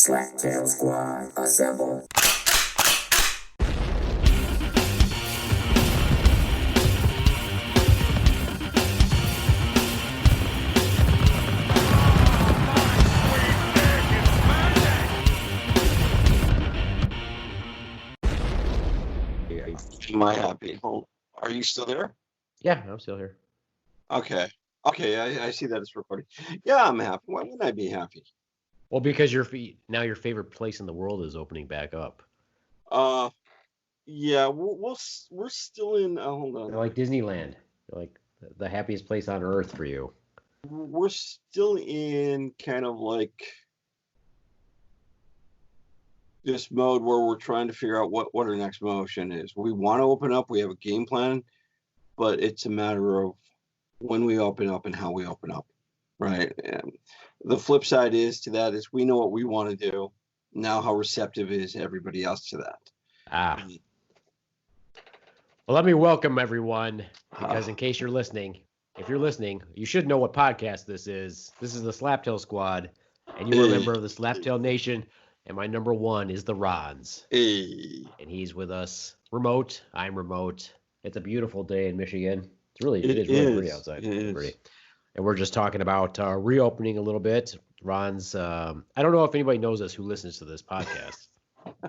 Slack Tail Squad, assemble. Am I happy? Are you still there? Yeah, I'm still here. Okay. I see that it's recording. Yeah, I'm happy. Why wouldn't I be happy? Well, because your favorite place in the world is opening back up. Yeah, we're still in. Hold on. They're like Disneyland. They're like the happiest place on earth for you. We're still in kind of like this mode where we're trying to figure out what our next motion is. We want to open up. We have a game plan, but it's a matter of when we open up and how we open up, right? And the flip side is we know what we want to do. Now, how receptive is everybody else to that? Well, let me welcome everyone, because in case you're listening, if you're listening, you should know what podcast this is. This is the Slaptail Squad, and you are a member of the Slaptail Nation, and my number one is the Ronz. And he's with us remote. I'm remote. It's a beautiful day in Michigan. It is really pretty outside. Pretty. And we're just talking about reopening a little bit. Ronz, I don't know if anybody knows us who listens to this podcast,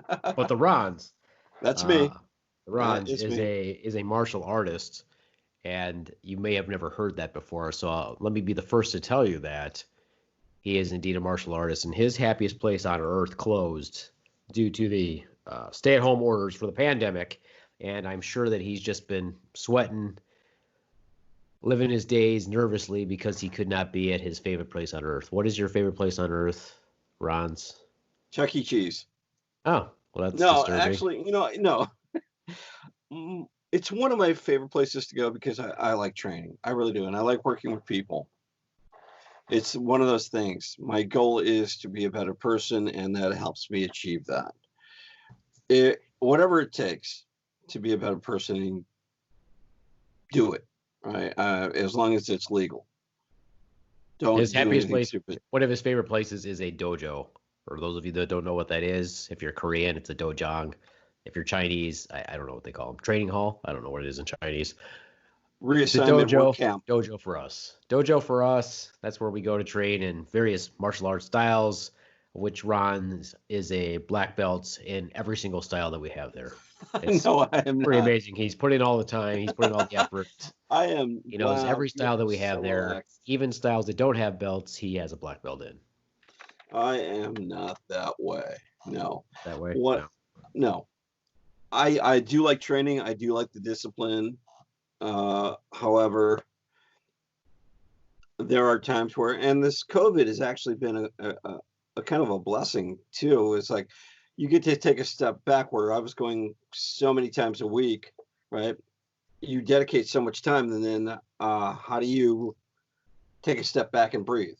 but the Ronz. That's me. Ronz is a martial artist, and you may have never heard that before. So let me be the first to tell you that he is indeed a martial artist, and his happiest place on earth closed due to the stay-at-home orders for the pandemic. And I'm sure that he's just been sweating, living his days nervously because he could not be at his favorite place on earth. What is your favorite place on earth, Ronz? Chuck E. Cheese. Oh, well, that's disturbing. Actually, no. It's one of my favorite places to go because I like training. I really do. And I like working with people. It's one of those things. My goal is to be a better person, and that helps me achieve that. Whatever it takes to be a better person, do it. Right, as long as it's legal. His happiest place. Stupid. One of his favorite places is a dojo. For those of you that don't know what that is, if you're Korean, it's a dojang. If you're Chinese, I don't know what they call them. Training hall. I don't know what it is in Chinese. Reassignment dojo camp. Dojo for us. Dojo for us. That's where we go to train in various martial arts styles, which Ron is a black belt in every single style that we have there. No, I am pretty amazing. He's put in all the time. He's put in all the effort. I am. He knows every style that we have there. Relaxed. Even styles that don't have belts, he has a black belt in. I am not that way. No. That way? What? No. I do like training. I do like the discipline. However, there are times where, and this COVID has actually been a kind of a blessing too. It's like you get to take a step back where I was going so many times a week, right? You dedicate so much time, and then how do you take a step back and breathe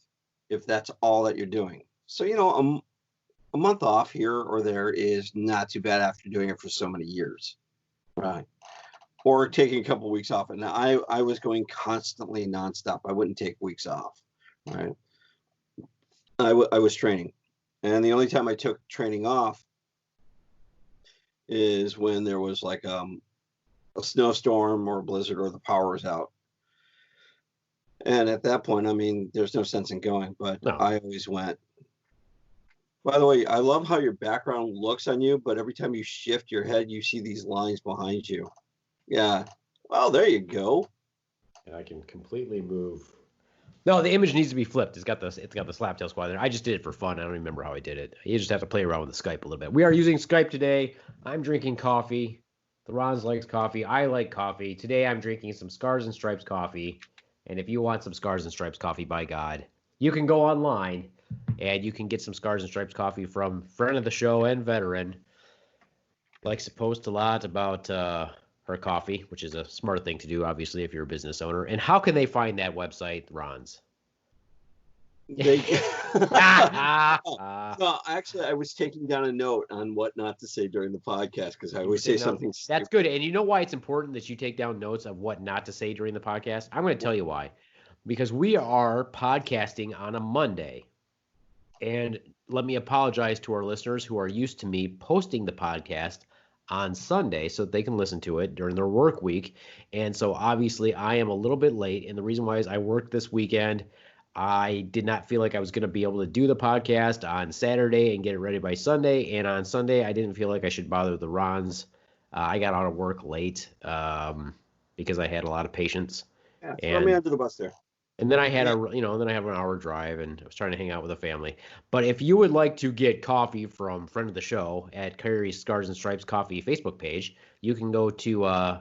if that's all that you're doing? So, a month off here or there is not too bad after doing it for so many years, right? Or taking a couple of weeks off. And I was going constantly nonstop. I wouldn't take weeks off, right? I was training. And the only time I took training off is when there was like a snowstorm or a blizzard or the power was out. And at that point, there's no sense in going, but no. I always went. By the way, I love how your background looks on you, but every time you shift your head, you see these lines behind you. Yeah. Well, there you go. And I can completely move. No, the image needs to be flipped. It's got the Slaptail Squad there. I just did it for fun. I don't remember how I did it. You just have to play around with the Skype a little bit. We are using Skype today. I'm drinking coffee. The Ronz likes coffee. I like coffee. Today I'm drinking some Scars and Stripes coffee. And if you want some Scars and Stripes coffee, by God, you can go online and you can get some Scars and Stripes coffee from friend of the show and veteran. Likes to post a lot about her coffee, which is a smart thing to do, obviously, if you're a business owner. And how can they find that website, Ronz? Well, actually, I was taking down a note on what not to say during the podcast because I always say something stupid. That's good. And you know why it's important that you take down notes of what not to say during the podcast? I'm going to tell you why. Because we are podcasting on a Monday. And let me apologize to our listeners who are used to me posting the podcast on Sunday so that they can listen to it during their work week. And so obviously I am a little bit late. And the reason why is I worked this weekend. I did not feel like I was going to be able to do the podcast on Saturday and get it ready by Sunday. And on Sunday, I didn't feel like I should bother the Ronz. I got out of work late because I had a lot of patients. Yeah, throw me under the bus there. And then I had then I have an hour drive, and I was trying to hang out with the family. But if you would like to get coffee from friend of the show at Carrie's Scars and Stripes Coffee Facebook page, you can go to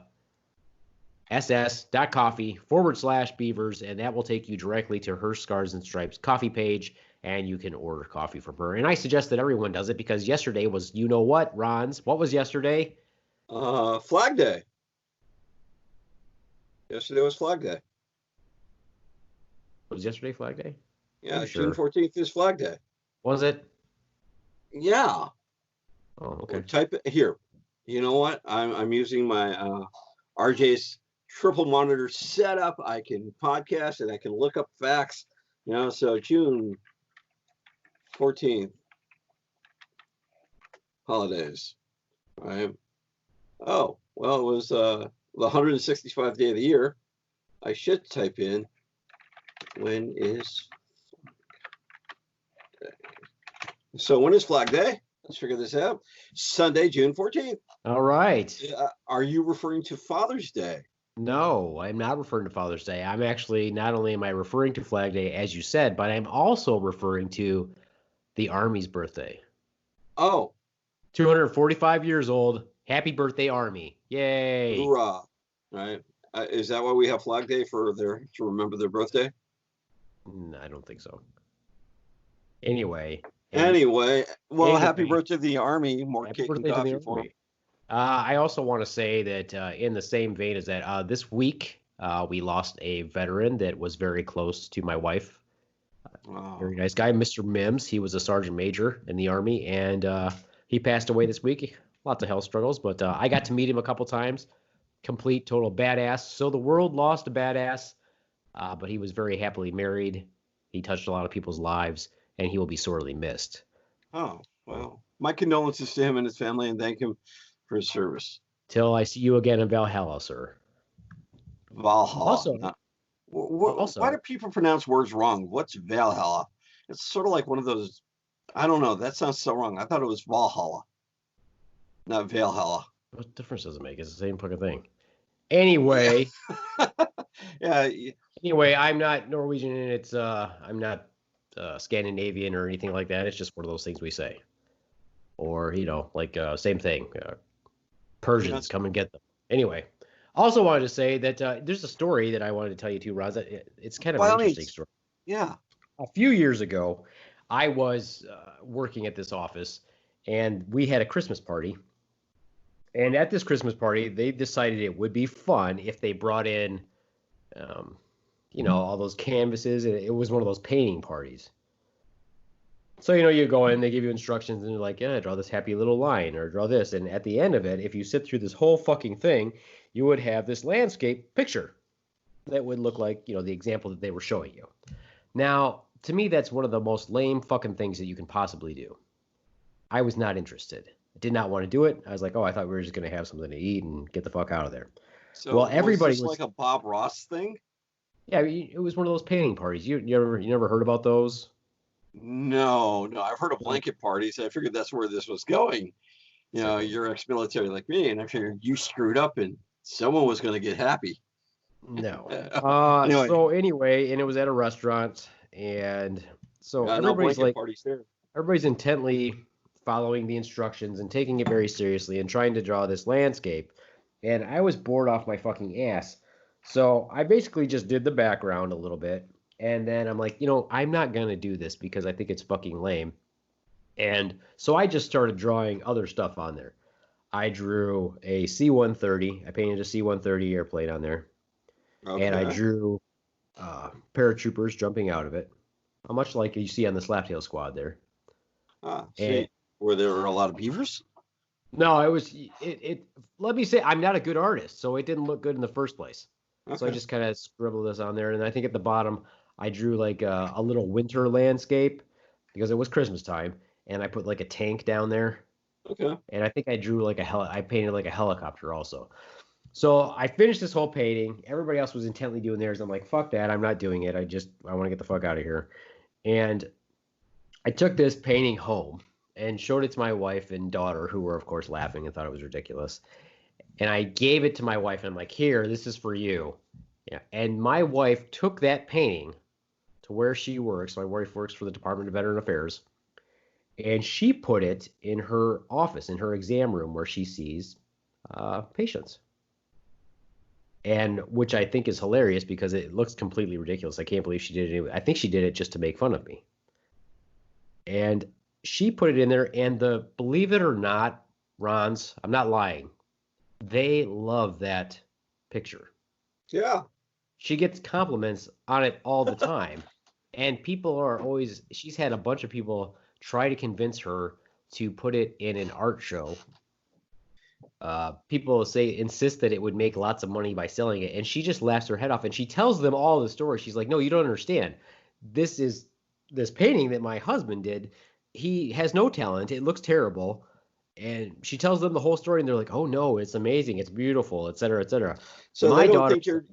ss.coffee/Beavers, and that will take you directly to her Scars and Stripes coffee page, and you can order coffee from her. And I suggest that everyone does it because yesterday was, you know what, Ronz? What was yesterday? Flag Day. Yesterday was Flag Day. Was yesterday Flag Day? Yeah, sure. June 14th is Flag Day. Was it? Yeah. Oh, okay. Or type it here. You know what? I'm using my RJ's triple monitor setup. I can podcast and I can look up facts. So June 14th holidays. Right. Oh, well, it was the 165th day of the year. I should type in when is Flag Day. So when is Flag Day? Let's figure this out. Sunday, June 14th. All right. Are you referring to Father's Day? No, I'm not referring to Father's Day. I'm actually, not only am I referring to Flag Day, as you said, but I'm also referring to the Army's birthday. Oh. 245 years old. Happy birthday, Army. Yay. Hoorah. Right. Is that why we have Flag Day to remember their birthday? I don't think so. Anyway, happy birthday to the Army. More cake and coffee for them. I also want to say that in the same vein as that, this week we lost a veteran that was very close to my wife. Very nice guy, Mr. Mims. He was a sergeant major in the Army, and he passed away this week. Lots of health struggles, but I got to meet him a couple times. Complete, total badass. So the world lost a badass, but he was very happily married. He touched a lot of people's lives, and he will be sorely missed. Oh, well, my condolences to him and his family, and thank him for his service. Till I see you again in Valhalla, sir. Valhalla. Why do people pronounce words wrong? What's Valhalla? It's sort of like one of those, I don't know. That sounds so wrong. I thought it was Valhalla, not Valhalla. What difference does it make? It's the same fucking thing. Anyway. Yeah. Anyway, I'm not Norwegian, and I'm not Scandinavian or anything like that. It's just one of those things we say. Or, same thing. Persians, come and get them. Anyway, also wanted to say that there's a story that I wanted to tell you too, Ronz. It's kind of an interesting story. Yeah. A few years ago, I was working at this office, and we had a Christmas party. And at this Christmas party, they decided it would be fun if they brought in, all those canvases. And it was one of those painting parties. So, you go in, they give you instructions, and they're like, yeah, draw this happy little line or draw this. And at the end of it, if you sit through this whole fucking thing, you would have this landscape picture that would look like, the example that they were showing you. Now, to me, that's one of the most lame fucking things that you can possibly do. I was not interested. I did not want to do it. I was like, I thought we were just going to have something to eat and get the fuck out of there. So everybody was like a Bob Ross thing? Yeah, it was one of those painting parties. You never heard about those? No, I've heard of blanket parties. I figured that's where this was going. You're ex-military like me, and I figured you screwed up and someone was going to get happy. No. Anyway, and it was at a restaurant, and so everybody's like, parties there. Everybody's intently following the instructions and taking it very seriously and trying to draw this landscape. And I was bored off my fucking ass. So I basically just did the background a little bit. And then I'm like, I'm not going to do this because I think it's fucking lame. And so I just started drawing other stuff on there. I drew a C-130. I painted a C-130 airplane on there. Okay. And I drew paratroopers jumping out of it. Much like you see on the Slaptail Squad there. Were there a lot of beavers? No, it was it. Let me say, I'm not a good artist, so it didn't look good in the first place. Okay. So I just kind of scribbled this on there, and I think at the bottom I drew like a little winter landscape because it was Christmas time, and I put like a tank down there, Okay. and I think I drew like I painted like a helicopter also. So I finished this whole painting. Everybody else was intently doing theirs. I'm like, fuck that, I'm not doing it. I want to get the fuck out of here. And I took this painting home and showed it to my wife and daughter, who were of course laughing and thought it was ridiculous. And I gave it to my wife, and I'm like, here, this is for you. Yeah. And my wife took that painting to where she works. My wife works for the Department of Veteran Affairs. And she put it in her office, in her exam room where she sees patients. And which I think is hilarious because it looks completely ridiculous. I can't believe she did it anyway. I think she did it just to make fun of me. And she put it in there, and believe it or not, Ronz, I'm not lying, they love that picture. Yeah. She gets compliments on it all the time. And people are always, she's had a bunch of people try to convince her to put it in an art show. People insist that it would make lots of money by selling it. And she just laughs her head off, and she tells them all the story. She's like, no, you don't understand. This painting that my husband did. He has no talent. It looks terrible. And she tells them the whole story, and they're like, "Oh no, it's amazing, it's beautiful, et cetera, et cetera." So my they don't daughter,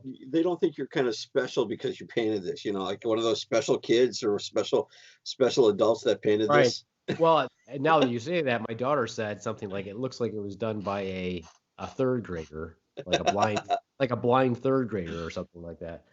think you're kind of special because you painted this, like one of those special kids or special adults that painted right? this. Well, now that you say that, my daughter said something like, "It looks like it was done by a third grader, like a blind third grader or something like that."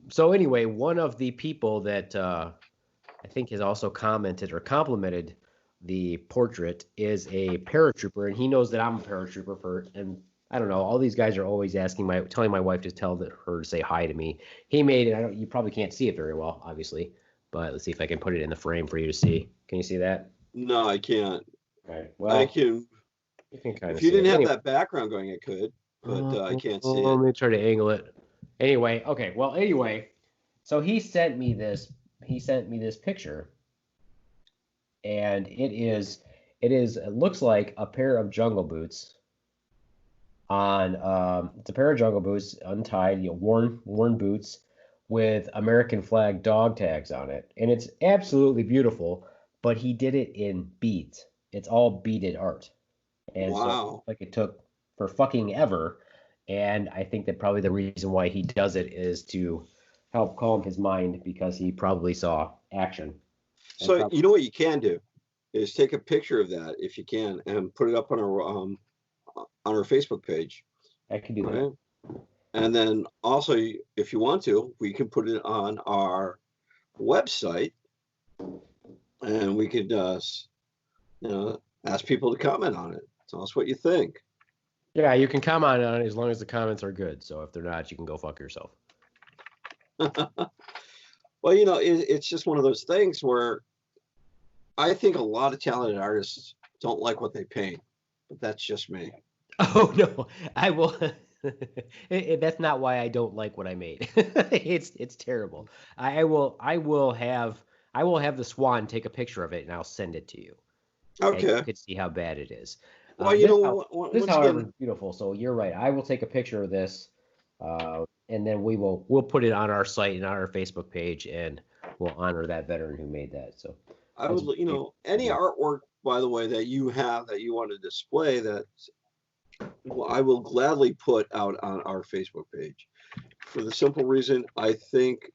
So anyway, one of the people that I think has also commented or complimented the portrait is a paratrooper, and he knows that I'm a paratrooper. And I don't know, all these guys are always telling my wife to tell her to say hi to me. He made it. You probably can't see it very well, obviously, but let's see if I can put it in the frame for you to see. Can you see that? No, I can't. All right. Well, I can. You can kind of. If you didn't have anyway, that background going, it could, but I can't see it. Let me try to angle it. Anyway, okay. Well, anyway, so he sent me this. He sent me this picture. And it looks like a pair of jungle boots it's a pair of jungle boots, untied, worn boots with American flag dog tags on it. And it's absolutely beautiful, but he did it in beads. It's all beaded art. And wow. So it took for fucking ever. And I think that probably the reason why he does it is to help calm his mind, because he probably saw action. So you know what you can do is take a picture of that if you can and put it up on our Facebook page. I can do that. And then also, if you want to, we can put it on our website, and we could ask people to comment on it. Tell us what you think. Yeah, you can comment on it as long as the comments are good. So if they're not, you can go fuck yourself. Well, it's just one of those things where I think a lot of talented artists don't like what they paint, but that's just me. Oh no, I will. That's not why I don't like what I made. It's terrible. I will have the Swan take a picture of it, and I'll send it to you. Okay. And you could see how bad it is. Well, this however is beautiful. So you're right. I will take a picture of this, and then we'll put it on our site and on our Facebook page, and we'll honor that veteran who made that. So I would, any artwork, by the way, that you have that you want to display, that I will gladly put out on our Facebook page, for the simple reason I think,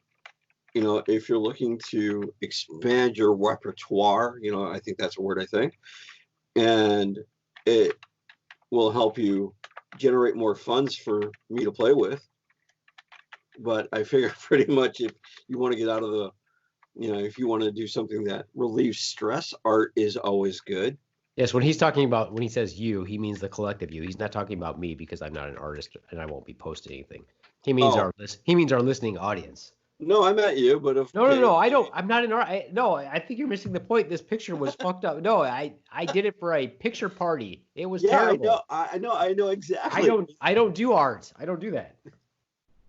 if you're looking to expand your repertoire, I think that's a word I think, and it will help you generate more funds for me to play with. But I figure pretty much if you want to get out of the, if you want to do something that relieves stress, art is always good. Yes, when he says you, he means the collective you. He's not talking about me, because I'm not an artist and I won't be posting anything. He means our listening audience. No, I meant you, but if no, I don't. I'm not an artist. No, I think you're missing the point. This picture was fucked up. No, I did it for a picture party. It was terrible. I know exactly. I don't do art. I don't do that.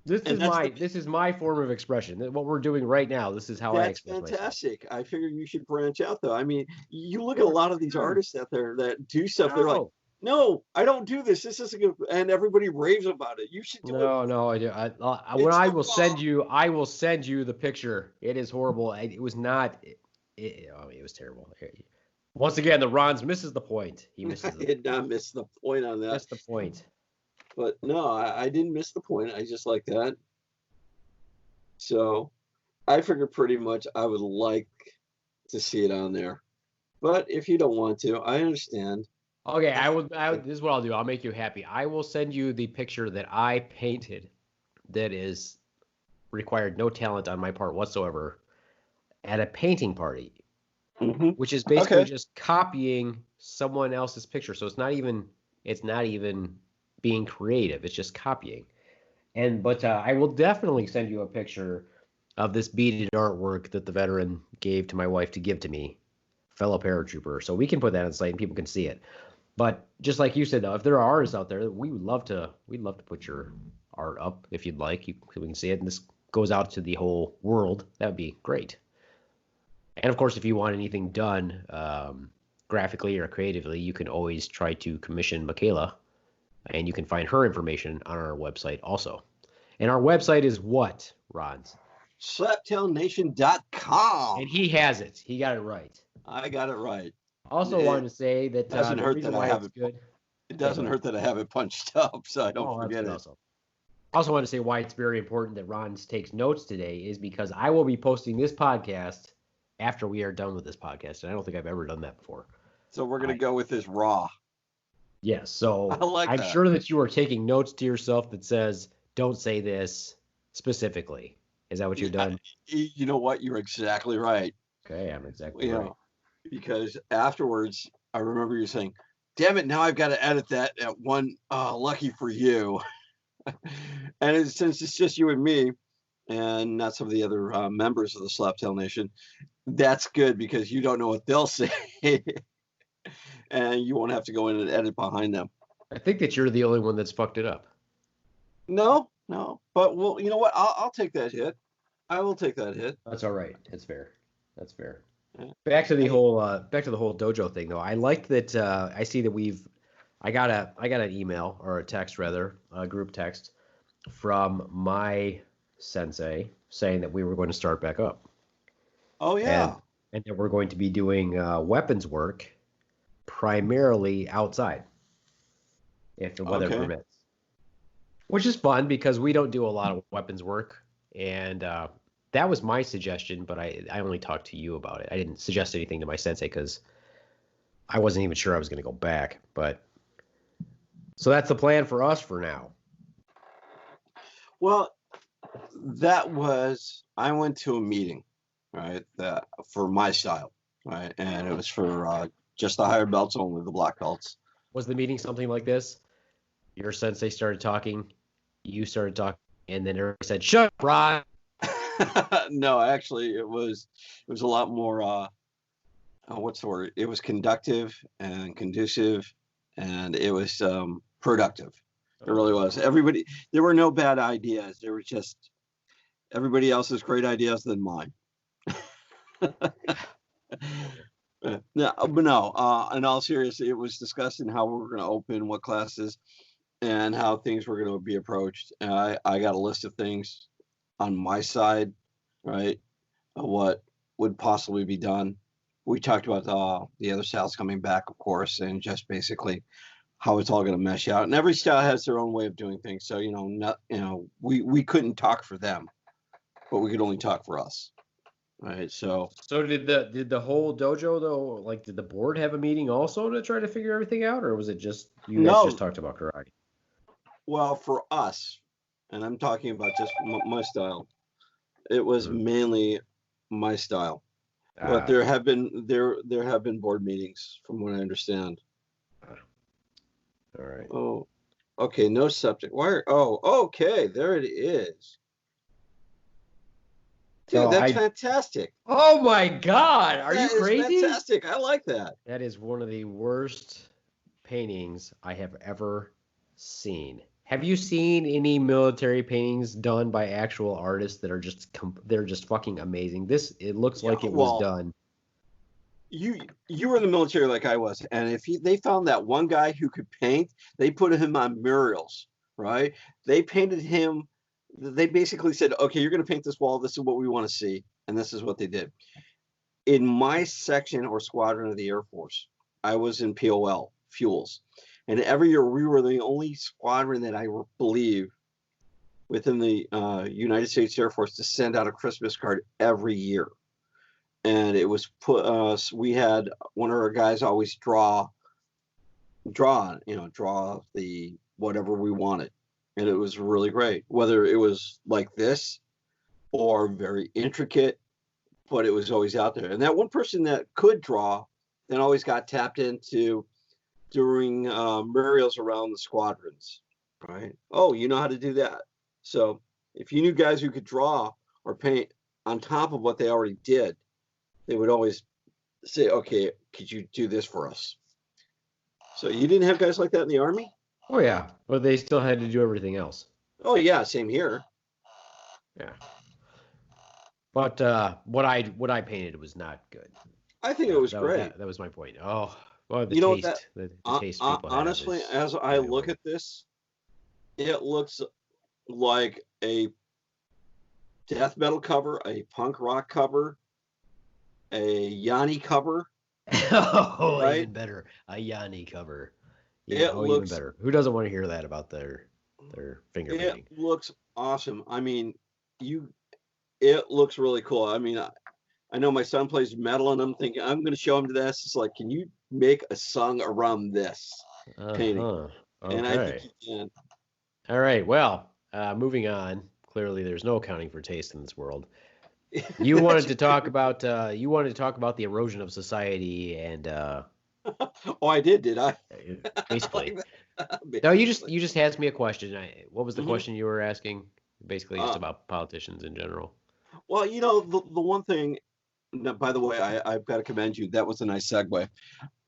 This is my form of expression. What we're doing right now. This is how I express myself. That's fantastic. I figure you should branch out, though. I mean, you look at a lot of these artists out there that do stuff. They're like, no, I don't do this. This isn't good, and everybody raves about it. You should do it. No, I do. I will send you the picture. It is horrible. It was not. it was terrible. Once again, the Ronz misses the point. He misses I did not miss the point on that. Missed the point. But no, I didn't miss the point. I just like that. So I figured pretty much I would like to see it on there. But if you don't want to, I understand. Okay, this is what I'll do. I'll make you happy. I will send you the picture that I painted that is required no talent on my part whatsoever at a painting party, which is basically just copying someone else's picture. So it's not even being creative. It's just copying. But I will definitely send you a picture of this beaded artwork that the veteran gave to my wife to give to me, fellow paratrooper. So we can put that on the site and people can see it. But just like you said, though, if there are artists out there, we'd love to put your art up if you'd like. So we can see it, and this goes out to the whole world. That would be great. And of course, if you want anything done graphically or creatively, you can always try to commission Michaela, and you can find her information on our website also. And our website is what, Ronz? Slaptailnation.com. And he has it. He got it right. I got it right. Also wanted to say that doesn't hurt that I have it. Good. It doesn't hurt that I have it punched up, so I don't forget it. Awesome. Also want to say why it's very important that Ronz takes notes today is because I will be posting this podcast after we are done with this podcast, and I don't think I've ever done that before. So we're going to go with this raw. Yes, so I'm that. sure that you are taking notes to yourself that says, don't say this specifically. Is that what you've done? You know what? You're exactly right. Okay, I'm exactly right. Because afterwards, I remember you saying, damn it, now I've got to edit that at one, lucky for you. And since it's just you and me, and not some of the other members of the Slaptail Nation, that's good because you don't know what they'll say. And you won't have to go in and edit behind them. I think that you're the only one that's fucked it up. No. But well, you know what? I'll take that hit. I will take that hit. That's all right. That's fair. Back to the whole dojo thing, though. I liked that. I see that I got an email or a text rather, a group text from my sensei saying that we were going to start back up. Oh yeah. And that we're going to be doing weapons work primarily outside, if the weather permits. Which is fun because we don't do a lot of weapons work, and that was my suggestion, but I only talked to you about it. I didn't suggest anything to my sensei because I wasn't even sure I was going to go back. But so that's the plan for us for now. Well, I went to a meeting, right, that for my style, right, and it was for just the higher belts only, the black belts. Was the meeting something like this? Your sensei started talking, you started talking, and then everybody said, "Shut up, Ron." No, actually, it was a lot more. What's the word? It was conductive and conducive, and it was productive. It really was. There were no bad ideas. There were just everybody else's great ideas than mine. No, but no. In all seriousness, it was discussing how we were going to open, what classes, and how things were going to be approached. And I got a list of things on my side, right, of what would possibly be done. We talked about the other styles coming back, of course, and just basically how it's all going to mesh out. And every style has their own way of doing things. So, we couldn't talk for them, but we could only talk for us. Right. So did the whole dojo though, like did the board have a meeting also to try to figure everything out, or was it just you guys just talked about karate? Well, for us, and I'm talking about just my style, it was mainly my style. But there have been board meetings from what I understand. All right. Oh, okay. No subject. Okay. There it is. Dude, that's fantastic. Oh my God. Are you crazy? Fantastic. I like that. That is one of the worst paintings I have ever seen. Have you seen any military paintings done by actual artists that are they're just fucking amazing? It looks like it was done. You were in the military like I was, and if they found that one guy who could paint, they put him on murals, right? They painted him. They basically said, okay, you're going to paint this wall. This is what we want to see. And this is what they did. in my section or squadron of the Air Force, I was in POL, fuels. And every year we were the only squadron that I believe within the United States Air Force to send out a Christmas card every year. And it was we had one of our guys always draw the whatever we wanted. And it was really great, whether it was like this or very intricate, but it was always out there. And that one person that could draw then always got tapped into during burials around the squadrons, right? Oh, you know how to do that. So if you knew guys who could draw or paint on top of what they already did, they would always say, okay, could you do this for us? So you didn't have guys like that in the Army? Oh yeah, but they still had to do everything else. Oh yeah, same here. Yeah. But what I painted was not good. I think it was great. That was my point. Oh, well, the You know taste, that, the taste people have honestly, is as I really look weird. at this, it looks like a death metal cover, a punk rock cover, a Yanni cover. Oh, Right? even better, a Yanni cover. It Even looks better. Who doesn't want to hear that about their finger it painting? looks awesome. I mean, it looks really cool. I mean, I know my son plays metal, and I'm thinking I'm going to show him this. It's like, can you make a song around this painting? Okay. And I think he can. All right. Well, moving on. Clearly, there's no accounting for taste in this world. You wanted to talk about the erosion of society and Oh, I did I? basically. Like No, you just asked me a question. What was the Mhm. question you were asking? Basically, just about politicians in general. Well, you know, the one thing, by the way, I've got to commend you. That was a nice segue.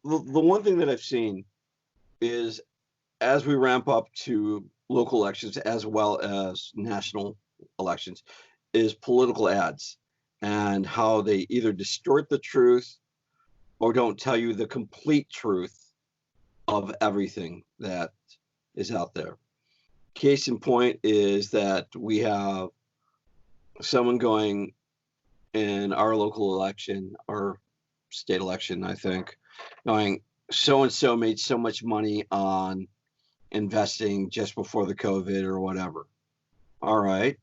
The one thing that I've seen is as we ramp up to local elections as well as national elections is political ads and how they either distort the truth or don't tell you the complete truth of everything that is out there. Case in point is that we have someone going in our local election or state election, I think, going, so and so made so much money on investing just before the COVID or whatever. All right.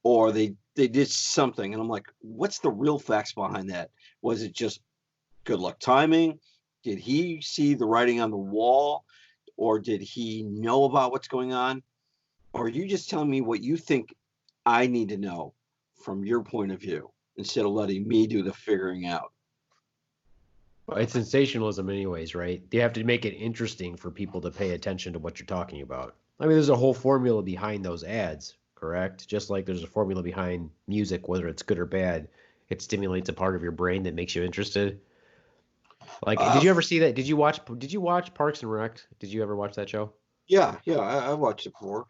Or they did something. And I'm like, what's the real facts behind that? Was it just good luck timing? Did he see the writing on the wall? Or did he know about what's going on? Or are you just telling me what you think I need to know from your point of view instead of letting me do the figuring out? Well, it's sensationalism anyways, right? You have to make it interesting for people to pay attention to what you're talking about. I mean, there's a whole formula behind those ads, correct? Just like there's a formula behind music, whether it's good or bad, it stimulates a part of your brain that makes you interested. Like, did you ever see that? Did you watch Parks and Rec? Did you ever watch that show? Yeah, I watched it before.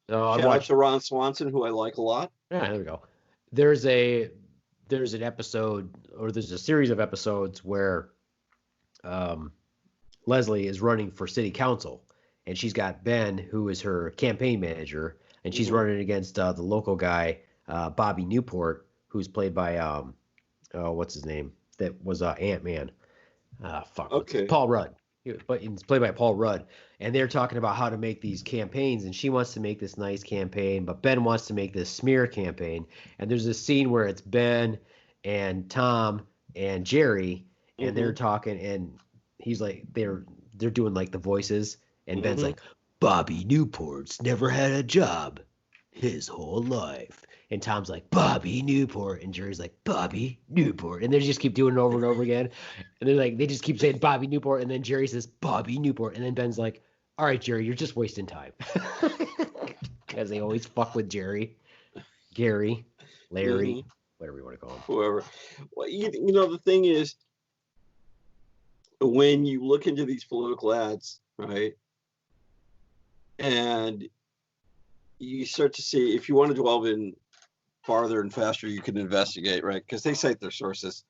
Oh, Shout out to Ron Swanson, who I like a lot. Yeah, there we go. There's an episode, or there's a series of episodes where Leslie is running for city council, and she's got Ben, who is her campaign manager, and she's running against the local guy, Bobby Newport, who's played by what's his name? That was Ant-Man. Okay. Paul Rudd. But it's played by Paul Rudd, and they're talking about how to make these campaigns, and she wants to make this nice campaign, but Ben wants to make this smear campaign. And there's this scene where it's Ben and Tom and Jerry, and they're talking, and he's like, they're doing like the voices, and Ben's like, Bobby Newport's never had a job his whole life. And Tom's like, Bobby Newport. And Jerry's like, Bobby Newport. And they just keep doing it over and over again. And they're like, they just keep saying Bobby Newport. And then Jerry says, Bobby Newport. And then Ben's like, all right, Jerry, you're just wasting time. Because they always fuck with Jerry, Gary, Larry, whatever you want to call him. Whoever. Well, you know, the thing is, when you look into these political ads, right, and you start to see, if you want to delve in farther and faster, you can investigate, right? Because they cite their sources.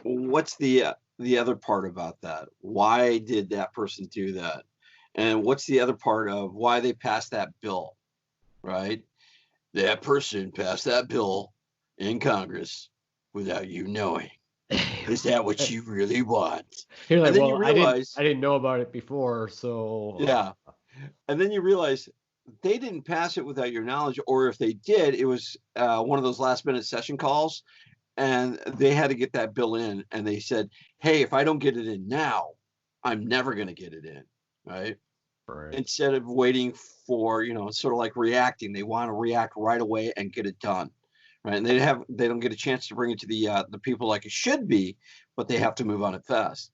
What's the other part about that? Why did that person do that? And what's the other part of why they passed that bill, right? That person passed that bill in Congress without you knowing. Is that what you really want? You're like, And then well, you realize, I didn't know about it before, so yeah. And then you realize they didn't pass it without your knowledge, or if they did, it was one of those last minute session calls, and they had to get that bill in, and they said, "Hey, if I don't get it in now, I'm never going to get it in," right? right. Instead of waiting for, sort of like reacting, they want to react right away and get it done, right? And they don't get a chance to bring it to the people like it should be, but they have to move on it fast.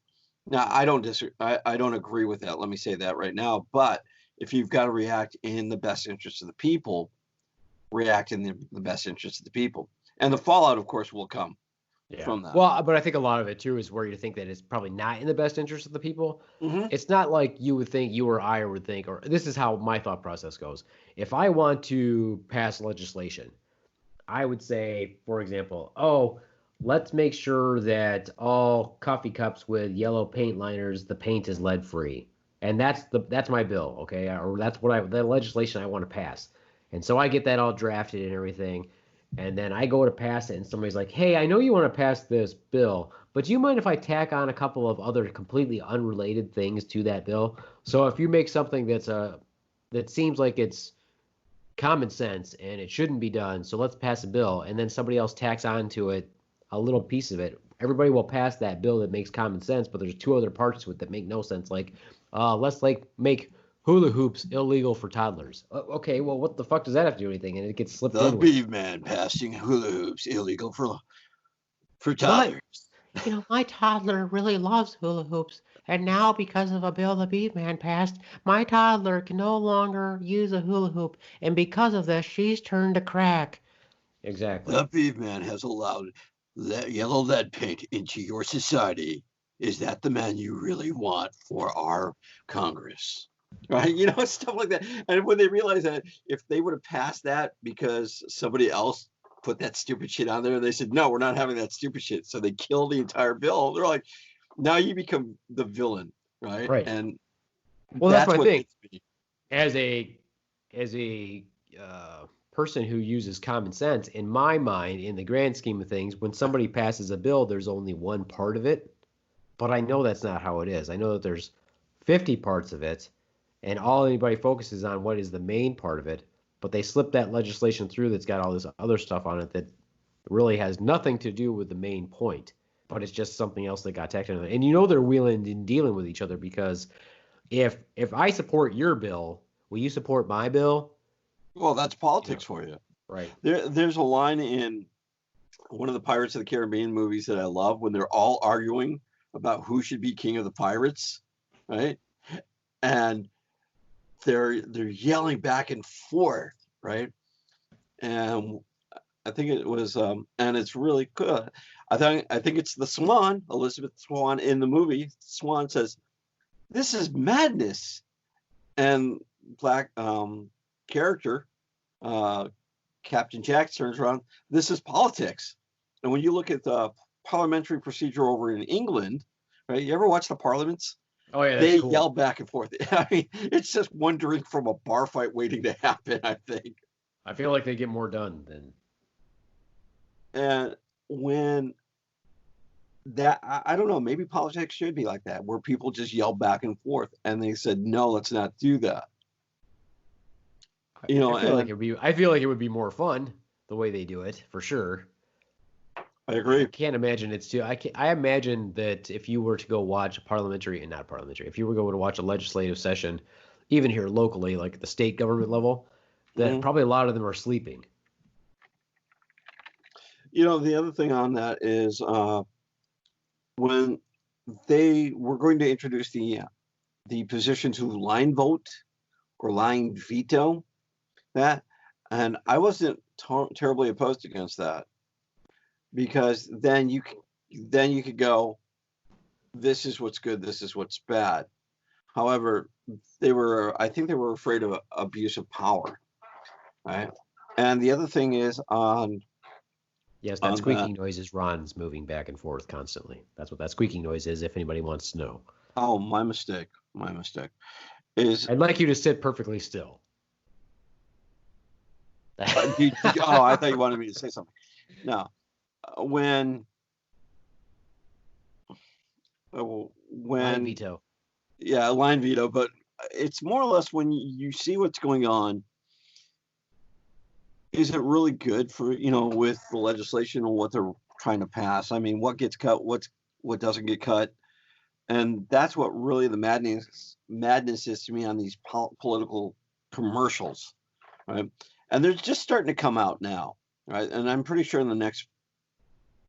Now, I don't agree with that. Let me say that right now. But if you've got to react in the best interest of the people, react in the best interest of the people, and the fallout, of course, will come from that. Well, but I think a lot of it too is where you think that it's probably not in the best interest of the people. Mm-hmm. It's not like you would think, you or I would think, or this is how my thought process goes. If I want to pass legislation, I would say, for example, oh, let's make sure that all coffee cups with yellow paint liners, the paint is lead free. And that's my bill, okay? Or that's the legislation I want to pass. And so I get that all drafted and everything. And then I go to pass it, and somebody's like, "Hey, I know you want to pass this bill, but do you mind if I tack on a couple of other completely unrelated things to that bill? So if you make something that seems like it's common sense and it shouldn't be done, so let's pass a bill," and then somebody else tacks onto it a little piece of it, everybody will pass that bill that makes common sense, but there's two other parts to it that make no sense, like let's make hula hoops illegal for toddlers. Okay, well, what the fuck does that have to do with anything? And it gets slipped The in with. Beaveman passing hula hoops illegal for toddlers. My toddler really loves hula hoops, and now because of a bill the Beaveman passed, my toddler can no longer use a hula hoop, and because of this, she's turned to crack. Exactly. The Beaveman has allowed yellow lead paint into your society. Is that the man you really want for our Congress? Right? Stuff like that. And when they realize that if they would have passed that because somebody else put that stupid shit on there, they said, no, we're not having that stupid shit. So they kill the entire bill. They're like, now you become the villain, right? Right. And well, that's what I think. gets me. As a person who uses common sense, in my mind, in the grand scheme of things, when somebody passes a bill, there's only one part of it. But I know that's not how it is. I know that there's 50 parts of it, and all anybody focuses on what is the main part of it. But they slip that legislation through that's got all this other stuff on it that really has nothing to do with the main point. But it's just something else that got tacked on. And they're wheeling and dealing with each other, because if I support your bill, will you support my bill? Well, that's politics for you. Right. There's a line in one of the Pirates of the Caribbean movies that I love when they're all arguing about who should be king of the pirates, right? And they're yelling back and forth, right? And I think it was, and it's really good. I think it's the Swan, Elizabeth Swan in the movie. Swan says, "This is madness," and black character, Captain Jack, turns around, "This is politics." And when you look at the parliamentary procedure over in England, right? You ever watch the parliaments? Oh yeah, they cool. yell back and forth. I mean, it's just one drink from a bar fight waiting to happen, I think. I feel like they get more done than. And when that, I don't know, maybe politics should be like that, where people just yell back and forth. And they said, no, let's not do that. I feel like it would be more fun the way they do it, for sure. I agree. I can't imagine it's too. I imagine that if you were to go watch if you were going to watch a legislative session, even here locally, like at the state government level, that probably a lot of them are sleeping. The other thing on that is when they were going to introduce the position to line vote or line veto, and I wasn't terribly opposed against that, because then you could go, this is what's good, this is what's bad. However, I think they were afraid of abuse of power, right? And the other thing is on. Yes, that squeaking noise is Ronz moving back and forth constantly. That's what that squeaking noise is, if anybody wants to know. Oh, my mistake. I'd like you to sit perfectly still. I thought you wanted me to say something. No, when Line when veto. yeah, line veto, but it's more or less when you see what's going on. Is it really good for with the legislation and what they're trying to pass? I mean, what gets cut, what doesn't get cut, and that's what really the madness is to me on these political commercials, right? And they're just starting to come out now, right? And I'm pretty sure in the next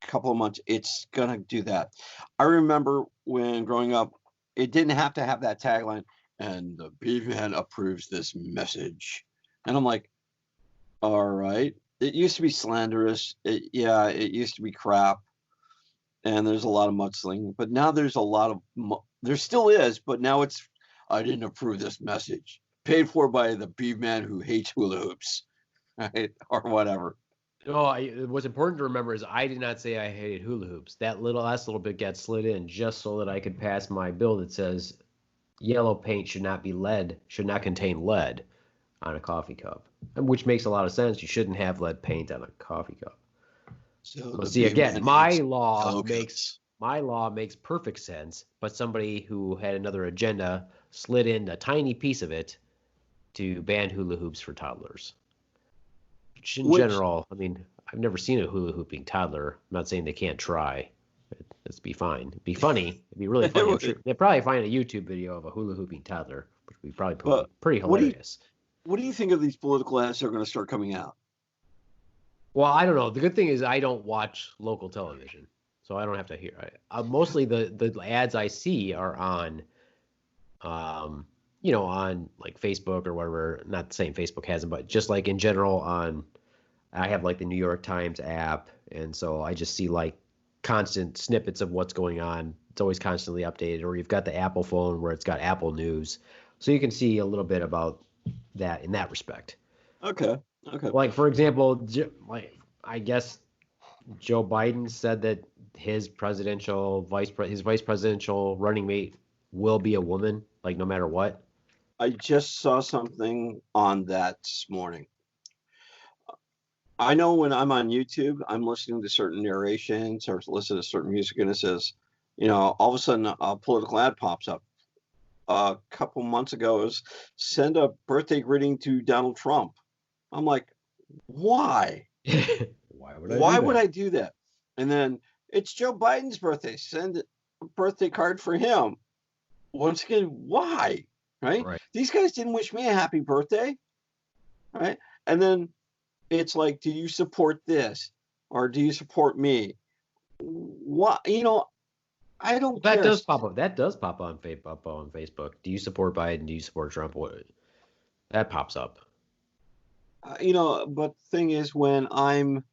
couple of months it's gonna do that. I remember when growing up, it didn't have to have that tagline, and the Beaveman approves this message, and I'm like, all right. It used to be slanderous. It used to be crap, and there's a lot of mudslinging. But now there's a lot of there still is, but now it's I didn't approve this message. Paid for by the Beaveman who hates hula hoops, right, or whatever. What's important to remember is I did not say I hated hula hoops. That last little bit got slid in just so that I could pass my bill that says yellow paint should not contain lead on a coffee cup, which makes a lot of sense. You shouldn't have lead paint on a coffee cup. So But see, again, my law makes perfect sense, but somebody who had another agenda slid in a tiny piece of it to ban hula hoops for toddlers. Which in general, I mean, I've never seen a hula hooping toddler. I'm not saying they can't try. It'd be fine. It'd be funny. It'd be really funny. They'd probably find a YouTube video of a hula hooping toddler, which would be probably pretty hilarious. What do you think of these political ads that are going to start coming out? Well, I don't know. The good thing is I don't watch local television, so I don't have to hear. Mostly the ads I see are on, on like Facebook or whatever. Not saying Facebook has them, but just like in general I have like the New York Times app, and so I just see like constant snippets of what's going on. It's always constantly updated. Or you've got the Apple phone where it's got Apple News, so you can see a little bit about that in that respect. Okay. Like for example, I guess Joe Biden said that his vice presidential running mate will be a woman, like no matter what. I just saw something on that this morning. I know when I'm on YouTube, I'm listening to certain narrations or listen to certain music, and it says, all of a sudden a political ad pops up. A couple months ago, it was send a birthday greeting to Donald Trump. I'm like, why? Why would I do that? And then it's Joe Biden's birthday. Send a birthday card for him. Once again, why? Right? These guys didn't wish me a happy birthday. Right? And then it's like, do you support this? Or do you support me? What I don't care. That does pop up. That does pop on Facebook. Do you support Biden? Do you support Trump? That pops up. But the thing is, when I'm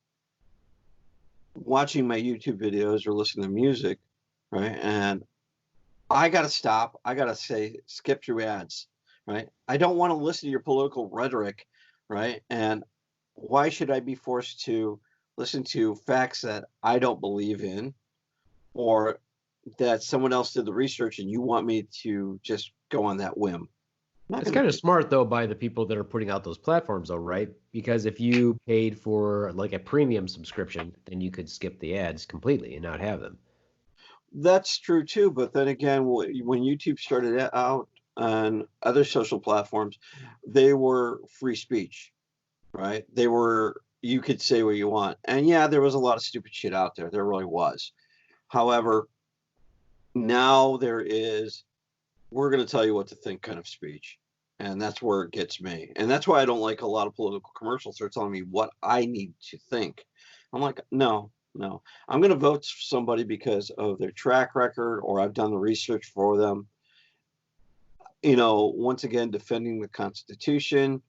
watching my YouTube videos or listening to music, right, and I got to stop. I got to say, skip through ads, right? I don't want to listen to your political rhetoric, right? And why should I be forced to listen to facts that I don't believe in, or that someone else did the research and you want me to just go on that whim? It's kind of smart, though, by the people that are putting out those platforms, though, right? Because if you paid for like a premium subscription, then you could skip the ads completely and not have them. That's true, too. But then again, when YouTube started out on other social platforms, they were free speech, right? You could say what you want. And yeah, there was a lot of stupid shit out there. There really was. However, now there is, we're going to tell you what to think kind of speech. And that's where it gets me. And that's why I don't like a lot of political commercials. They're telling me what I need to think. I'm like, no. I'm going to vote for somebody because of their track record, or I've done the research for them. Once again, defending the Constitution.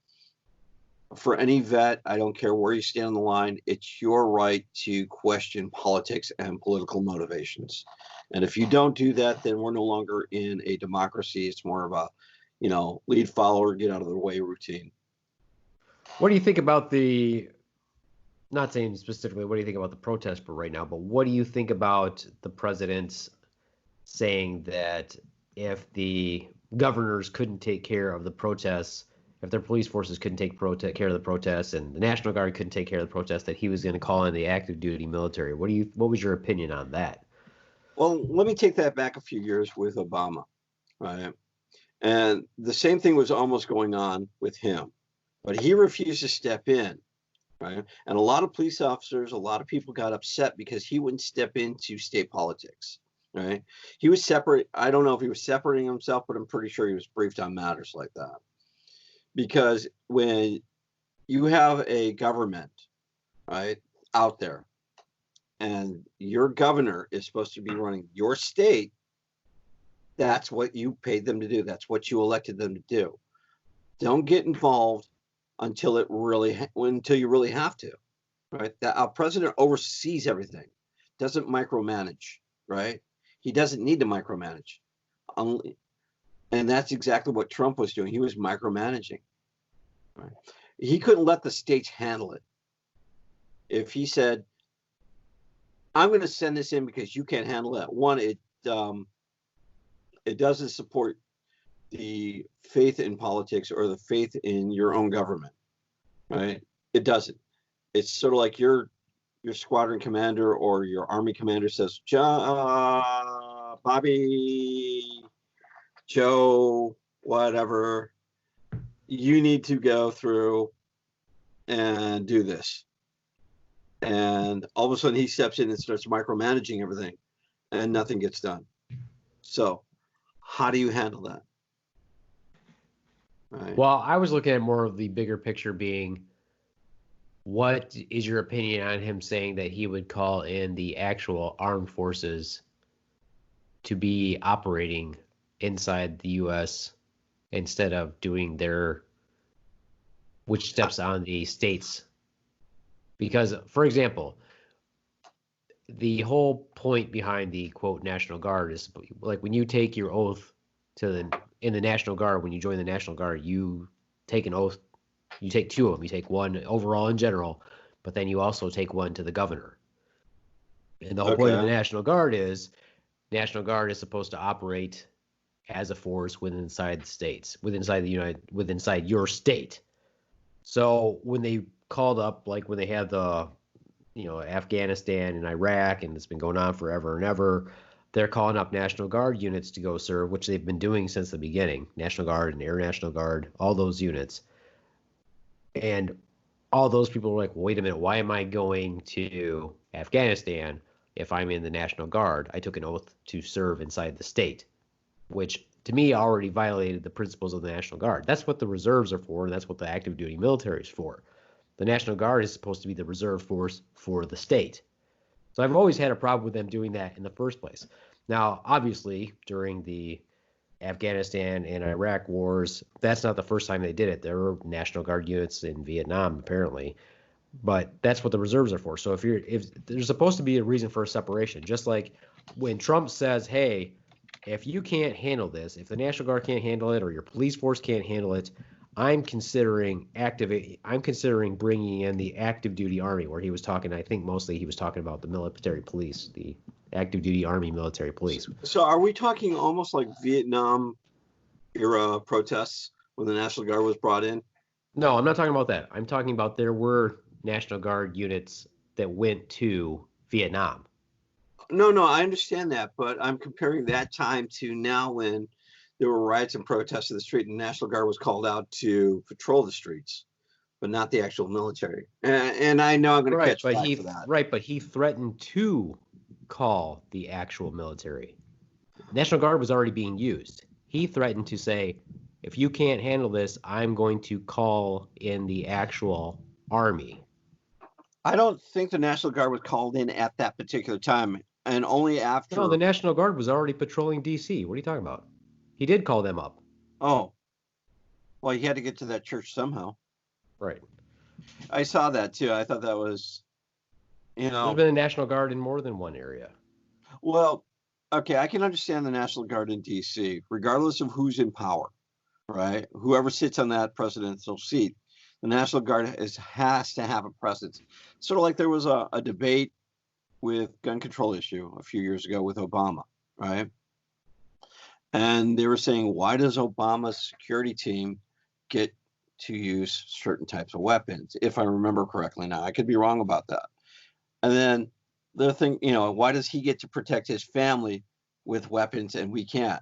For any vet, I don't care where you stand on the line. It's your right to question politics and political motivations. And if you don't do that, then we're no longer in a democracy. It's more of a, lead follower, get out of the way routine. What do you think about not saying specifically, what do you think about the protest for right now, but what do you think about the president's saying that if the governors couldn't take care of the protests, if their police forces couldn't take care of the protests, and the National Guard couldn't take care of the protests, that he was going to call in the active duty military? What was your opinion on that? Well, let me take that back a few years with Obama, right? And the same thing was almost going on with him, but he refused to step in, right? And a lot of police officers, a lot of people got upset because he wouldn't step into state politics, right? He was separate. I don't know if he was separating himself, but I'm pretty sure he was briefed on matters like that. Because when you have a government, right, out there, and your governor is supposed to be running your state, that's what you paid them to do. That's what you elected them to do. Don't get involved until until you really have to, right? That our president oversees everything, doesn't micromanage, right? He doesn't need to micromanage, and that's exactly what Trump was doing. He was micromanaging. Right? He couldn't let the states handle it. If he said, "I'm going to send this in because you can't handle it," one, it doesn't support the faith in politics or the faith in your own government, right? It doesn't. It's sort of like your squadron commander or your army commander says, Bobby, Joe, whatever, you need to go through and do this. And all of a sudden he steps in and starts micromanaging everything and nothing gets done. So how do you handle that? Right. Well, I was looking at more of the bigger picture being, what is your opinion on him saying that he would call in the actual armed forces to be operating inside the U.S. instead of doing which steps on the states? Because, for example, the whole point behind the quote National Guard is like when you take your oath in the National Guard, when you join the National Guard, you take an oath. You take two of them. You take one overall in general, but then you also take one to the governor. And the whole point of the National Guard is supposed to operate as a force inside the states, inside your state. So when they called up, like when they had the, Afghanistan and Iraq, and it's been going on forever and ever, they're calling up National Guard units to go serve, which they've been doing since the beginning. National Guard and Air National Guard, all those units. And all those people were like, well, wait a minute, why am I going to Afghanistan if I'm in the National Guard? I took an oath to serve inside the state, which to me already violated the principles of the National Guard. That's what the reserves are for, and that's what the active duty military is for. The National Guard is supposed to be the reserve force for the state. So I've always had a problem with them doing that in the first place. Now, obviously, during the Afghanistan and Iraq wars, that's not the first time they did it. There were National Guard units in Vietnam, apparently, but that's what the reserves are for. So if there's supposed to be a reason for a separation, just like when Trump says, hey, if you can't handle this, if the National Guard can't handle it or your police force can't handle it, I'm considering bringing in the active duty army, where he was talking, I think mostly he was talking about the military police, the active duty army military police. So are we talking almost like Vietnam era protests when the National Guard was brought in? No, I'm not talking about that. I'm talking about there were National Guard units that went to Vietnam. No, I understand that, but I'm comparing that time to now when there were riots and protests in the street and the National Guard was called out to patrol the streets, but not the actual military. And I know I'm going to catch flack for that. Right, but he threatened to call the actual military. National Guard was already being used. He threatened to say, if you can't handle this, I'm going to call in the actual army. I don't think the National Guard was called in at that particular time, and only after. No, the National Guard was already patrolling D.C. What are you talking about? He did call them up. Oh. Well, he had to get to that church somehow. Right. I saw that too. I thought that was, There's been a National Guard in more than one area. Well, okay, I can understand the National Guard in D.C., regardless of who's in power, right? Whoever sits on that presidential seat, the National Guard has to have a presence. Sort of like there was a debate with gun control issue a few years ago with Obama, right? And they were saying, why does Obama's security team get to use certain types of weapons, if I remember correctly now? I could be wrong about that. And then they're thinking, why does he get to protect his family with weapons and we can't?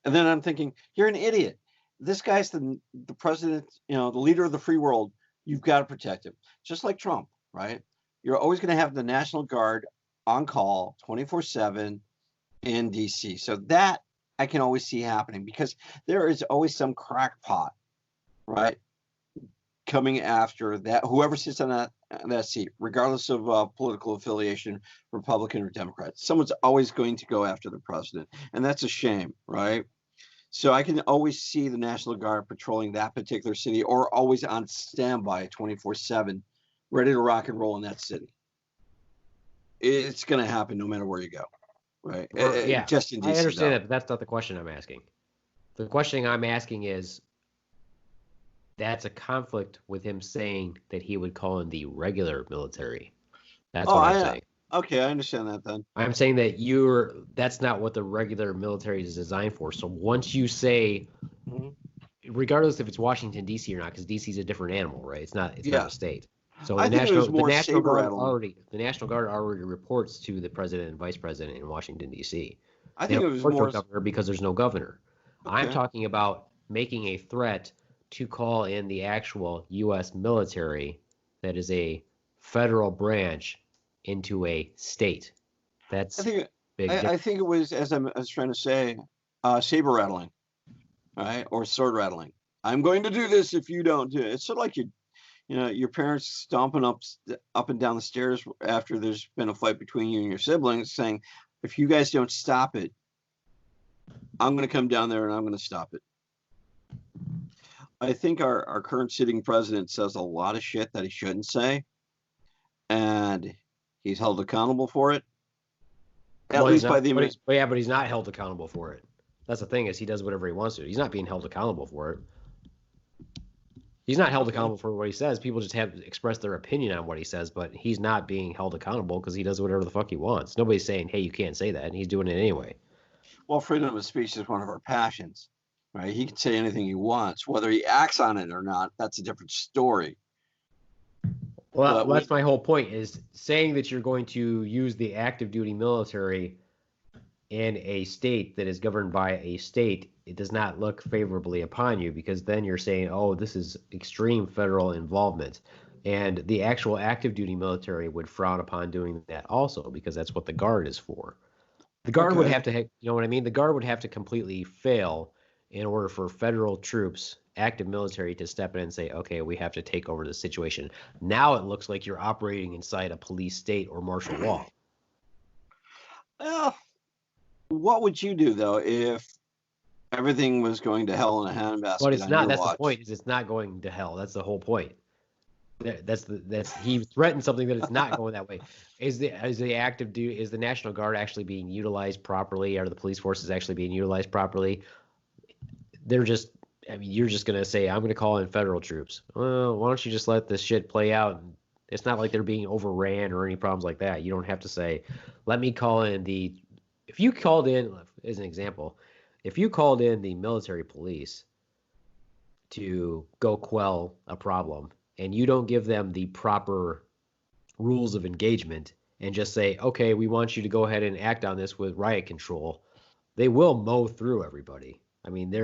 And then I'm thinking, you're an idiot. This guy's the president, the leader of the free world. You've got to protect him. Just like Trump, right? You're always going to have the National Guard on call 24/7 in DC. So that I can always see happening because there is always some crackpot, right, coming after that, whoever sits on that seat, regardless of political affiliation, Republican or Democrat. Someone's always going to go after the president, and that's a shame, right? So I can always see the National Guard patrolling that particular city or always on standby 24/7, ready to rock and roll in that city. It's going to happen no matter where you go, right? Yeah, just in DC, I understand though. that, but that's not the question I'm asking. The question I'm asking is, that's a conflict with him saying that he would call in the regular military. That's what I'm saying. Okay, I understand that then. I'm saying that that's not what the regular military is designed for. So once you say, regardless if it's Washington D.C. or not, because D.C. is a different animal, right? It's not a state. So I think it was more the National Guard saber-rattling. already reports to the president and vice president in Washington D.C. I think it was report to more a governor because there's no governor. Okay. I'm talking about making a threat to call in the actual U.S. military that is a federal branch into a state. That's I think it was, as I was trying to say, saber rattling, right, or sword rattling. I'm going to do this if you don't do it. It's sort of like your parents stomping up and down the stairs after there's been a fight between you and your siblings, saying, if you guys don't stop it, I'm going to come down there and I'm going to stop it. I think our current sitting president says a lot of shit that he shouldn't say, and he's held accountable for it. At least by the but he's not held accountable for it. That's the thing, is he does whatever he wants to. He's not being held accountable for it. He's not held accountable for what he says. People just have expressed their opinion on what he says, but he's not being held accountable because he does whatever the fuck he wants. Nobody's saying, hey, you can't say that, and he's doing it anyway. Well, freedom of speech is one of our passions, right? He can say anything he wants. Whether he acts on it or not, that's a different story. Well, that's my whole point, is saying that you're going to use the active duty military in a state that is governed by a state. It does not look favorably upon you, because then you're saying, oh, this is extreme federal involvement. And the actual active duty military would frown upon doing that also, because that's what the Guard is for. The Guard would have to, you know what I mean? The Guard would have to completely fail in order for federal troops, active military, to step in and say, okay, we have to take over the situation. Now it looks like you're operating inside a police state or martial law. Well, what would you do, though, if everything was going to hell in a handbasket? But it's not. That's watch? The point. Is it's not going to hell. That's the whole point. He threatened something that it's not going that way. Is the National Guard actually being utilized properly? Are the police forces actually being utilized properly? They're just. I mean, you're just gonna say, I'm gonna call in federal troops. Well, why don't you just let this shit play out? It's not like they're being overran or any problems like that. You don't have to say, let me call in the. If you called in, as an example, if you called in the military police to go quell a problem, and you don't give them the proper rules of engagement and just say, okay, we want you to go ahead and act on this with riot control, they will mow through everybody. I mean,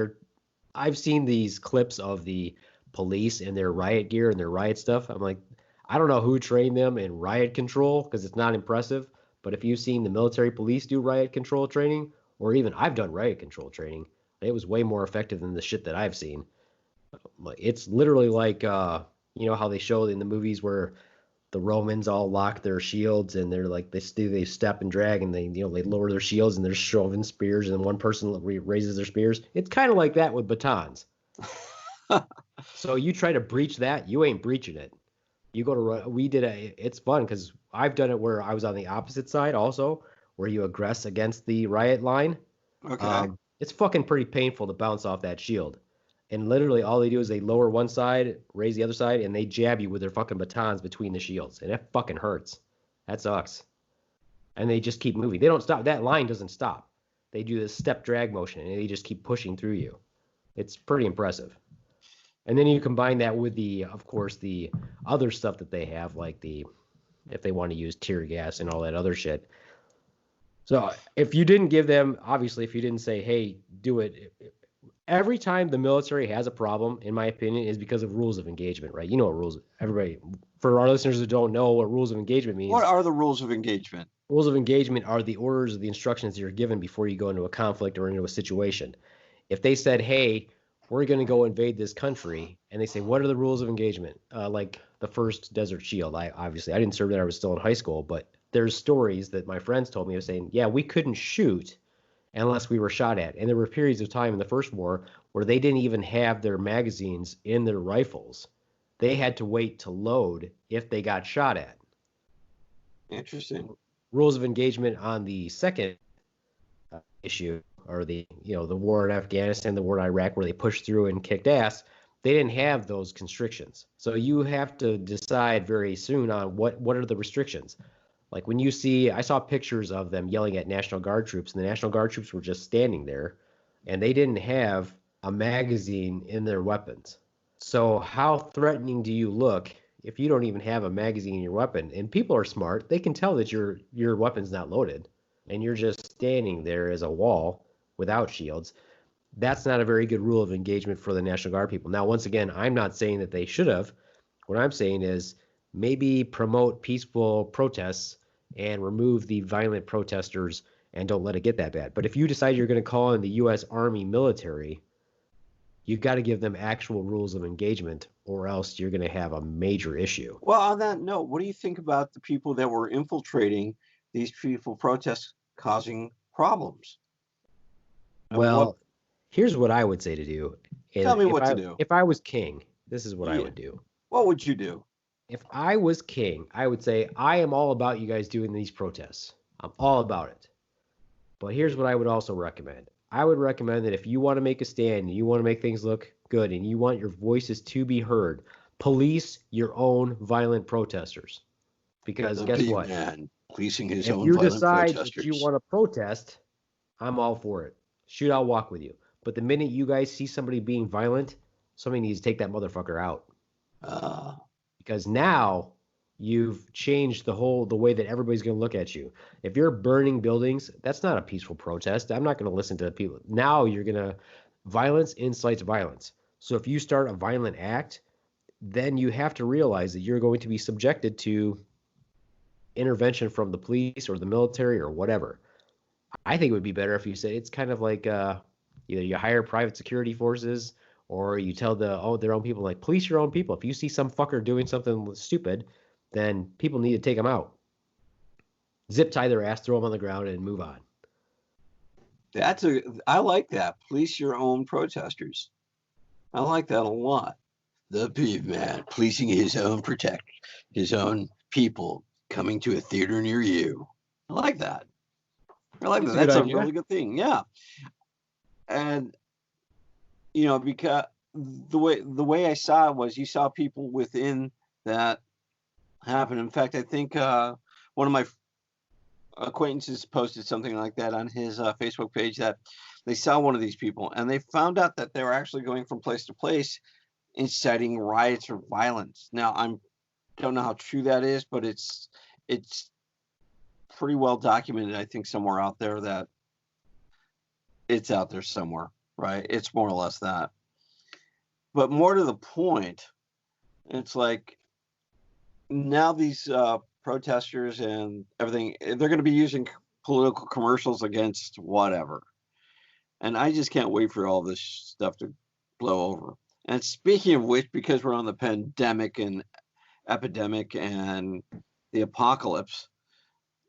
I've seen these clips of the police in their riot gear and their riot stuff. I'm like, I don't know who trained them in riot control, because it's not impressive. But if you've seen the military police do riot control training, or even I've done riot control training, it was way more effective than the shit that I've seen. It's literally like, you know how they show in the movies where the Romans all lock their shields and they're like, they step and drag, and they lower their shields and they're shoving spears, and then one person raises their spears. It's kind of like that with batons. So you try to breach that, you ain't breaching it. You go to, it's fun because I've done it where I was on the opposite side also, where you aggress against the riot line. Okay. It's fucking pretty painful to bounce off that shield. And literally all they do is they lower one side, raise the other side, and they jab you with their fucking batons between the shields. And it fucking hurts. That sucks. And they just keep moving. They don't stop. That line doesn't stop. They do this step drag motion, and they just keep pushing through you. It's pretty impressive. And then you combine that with of course, the other stuff that they have, like the if they want to use tear gas and all that other shit. So if you didn't give them, obviously, if you didn't say, hey, do it, every time the military has a problem, in my opinion, is because of rules of engagement, right? You know what rules, everybody, for our listeners who don't know what rules of engagement means. What are the rules of engagement? Rules of engagement are the orders or the instructions you're given before you go into a conflict or into a situation. If they said, hey, we're going to go invade this country, and they say, what are the rules of engagement? Like the first Desert Shield. I didn't serve there. I was still in high school, but there's stories that my friends told me of saying, yeah, we couldn't shoot unless we were shot at. And there were periods of time in the first war where they didn't even have their magazines in their rifles. They had to wait to load if they got shot at. Interesting. Rules of engagement on the second issue, or the war in Afghanistan, the war in Iraq, where they pushed through and kicked ass, they didn't have those constrictions. So you have to decide very soon on what are the restrictions. Like when you see, I saw pictures of them yelling at National Guard troops, and the National Guard troops were just standing there, and they didn't have a magazine in their weapons. So how threatening do you look if you don't even have a magazine in your weapon? And people are smart. They can tell that your weapon's not loaded, and you're just standing there as a wall without shields. That's not a very good rule of engagement for the National Guard people. Now, once again, I'm not saying that they should have. What I'm saying is maybe promote peaceful protests and remove the violent protesters and don't let it get that bad. But if you decide you're going to call in the U.S. Army military, you've got to give them actual rules of engagement, or else you're going to have a major issue. Well, on that note, what do you think about the people that were infiltrating these peaceful protests causing problems? Well, here's what I would say to do. Tell me what to do. If I was king, this is what I would do. What would you do? If I was king, I would say, I am all about you guys doing these protests. I'm all about it. But here's what I would also recommend. I would recommend that if you want to make a stand and you want to make things look good and you want your voices to be heard, police your own violent protesters. Because guess what? Man, policing his if own you violent decide protesters. that you want to protest, I'm all for it. Shoot, I'll walk with you. But the minute you guys see somebody being violent, somebody needs to take that motherfucker out. Because now you've changed the way that everybody's going to look at you. If you're burning buildings, that's not a peaceful protest. I'm not going to listen to people. Now you're going to, violence incites violence. So if you start a violent act, then you have to realize that you're going to be subjected to intervention from the police or the military or whatever. I think it would be better if you said it's kind of like either you hire private security forces or you tell their own people, like, police your own people. If you see some fucker doing something stupid, then people need to take them out. Zip tie their ass, throw them on the ground, and move on. I like that. Police your own protesters. I like that a lot. The Beaveman, policing his own people, coming to a theater near you. I like that. That's a really good thing. Yeah. And because the way I saw it was, you saw people within that happen. In fact, I think one of my acquaintances posted something like that on his Facebook page, that they saw one of these people and they found out that they were actually going from place to place, inciting riots or violence. Now, I don't know how true that is, but it's pretty well documented, I think, somewhere out there, that it's out there somewhere, right? It's more or less that. But more to the point, it's like now these protesters and everything, they're going to be using political commercials against whatever. And I just can't wait for all this stuff to blow over. And speaking of which, because we're on the pandemic and epidemic and the apocalypse,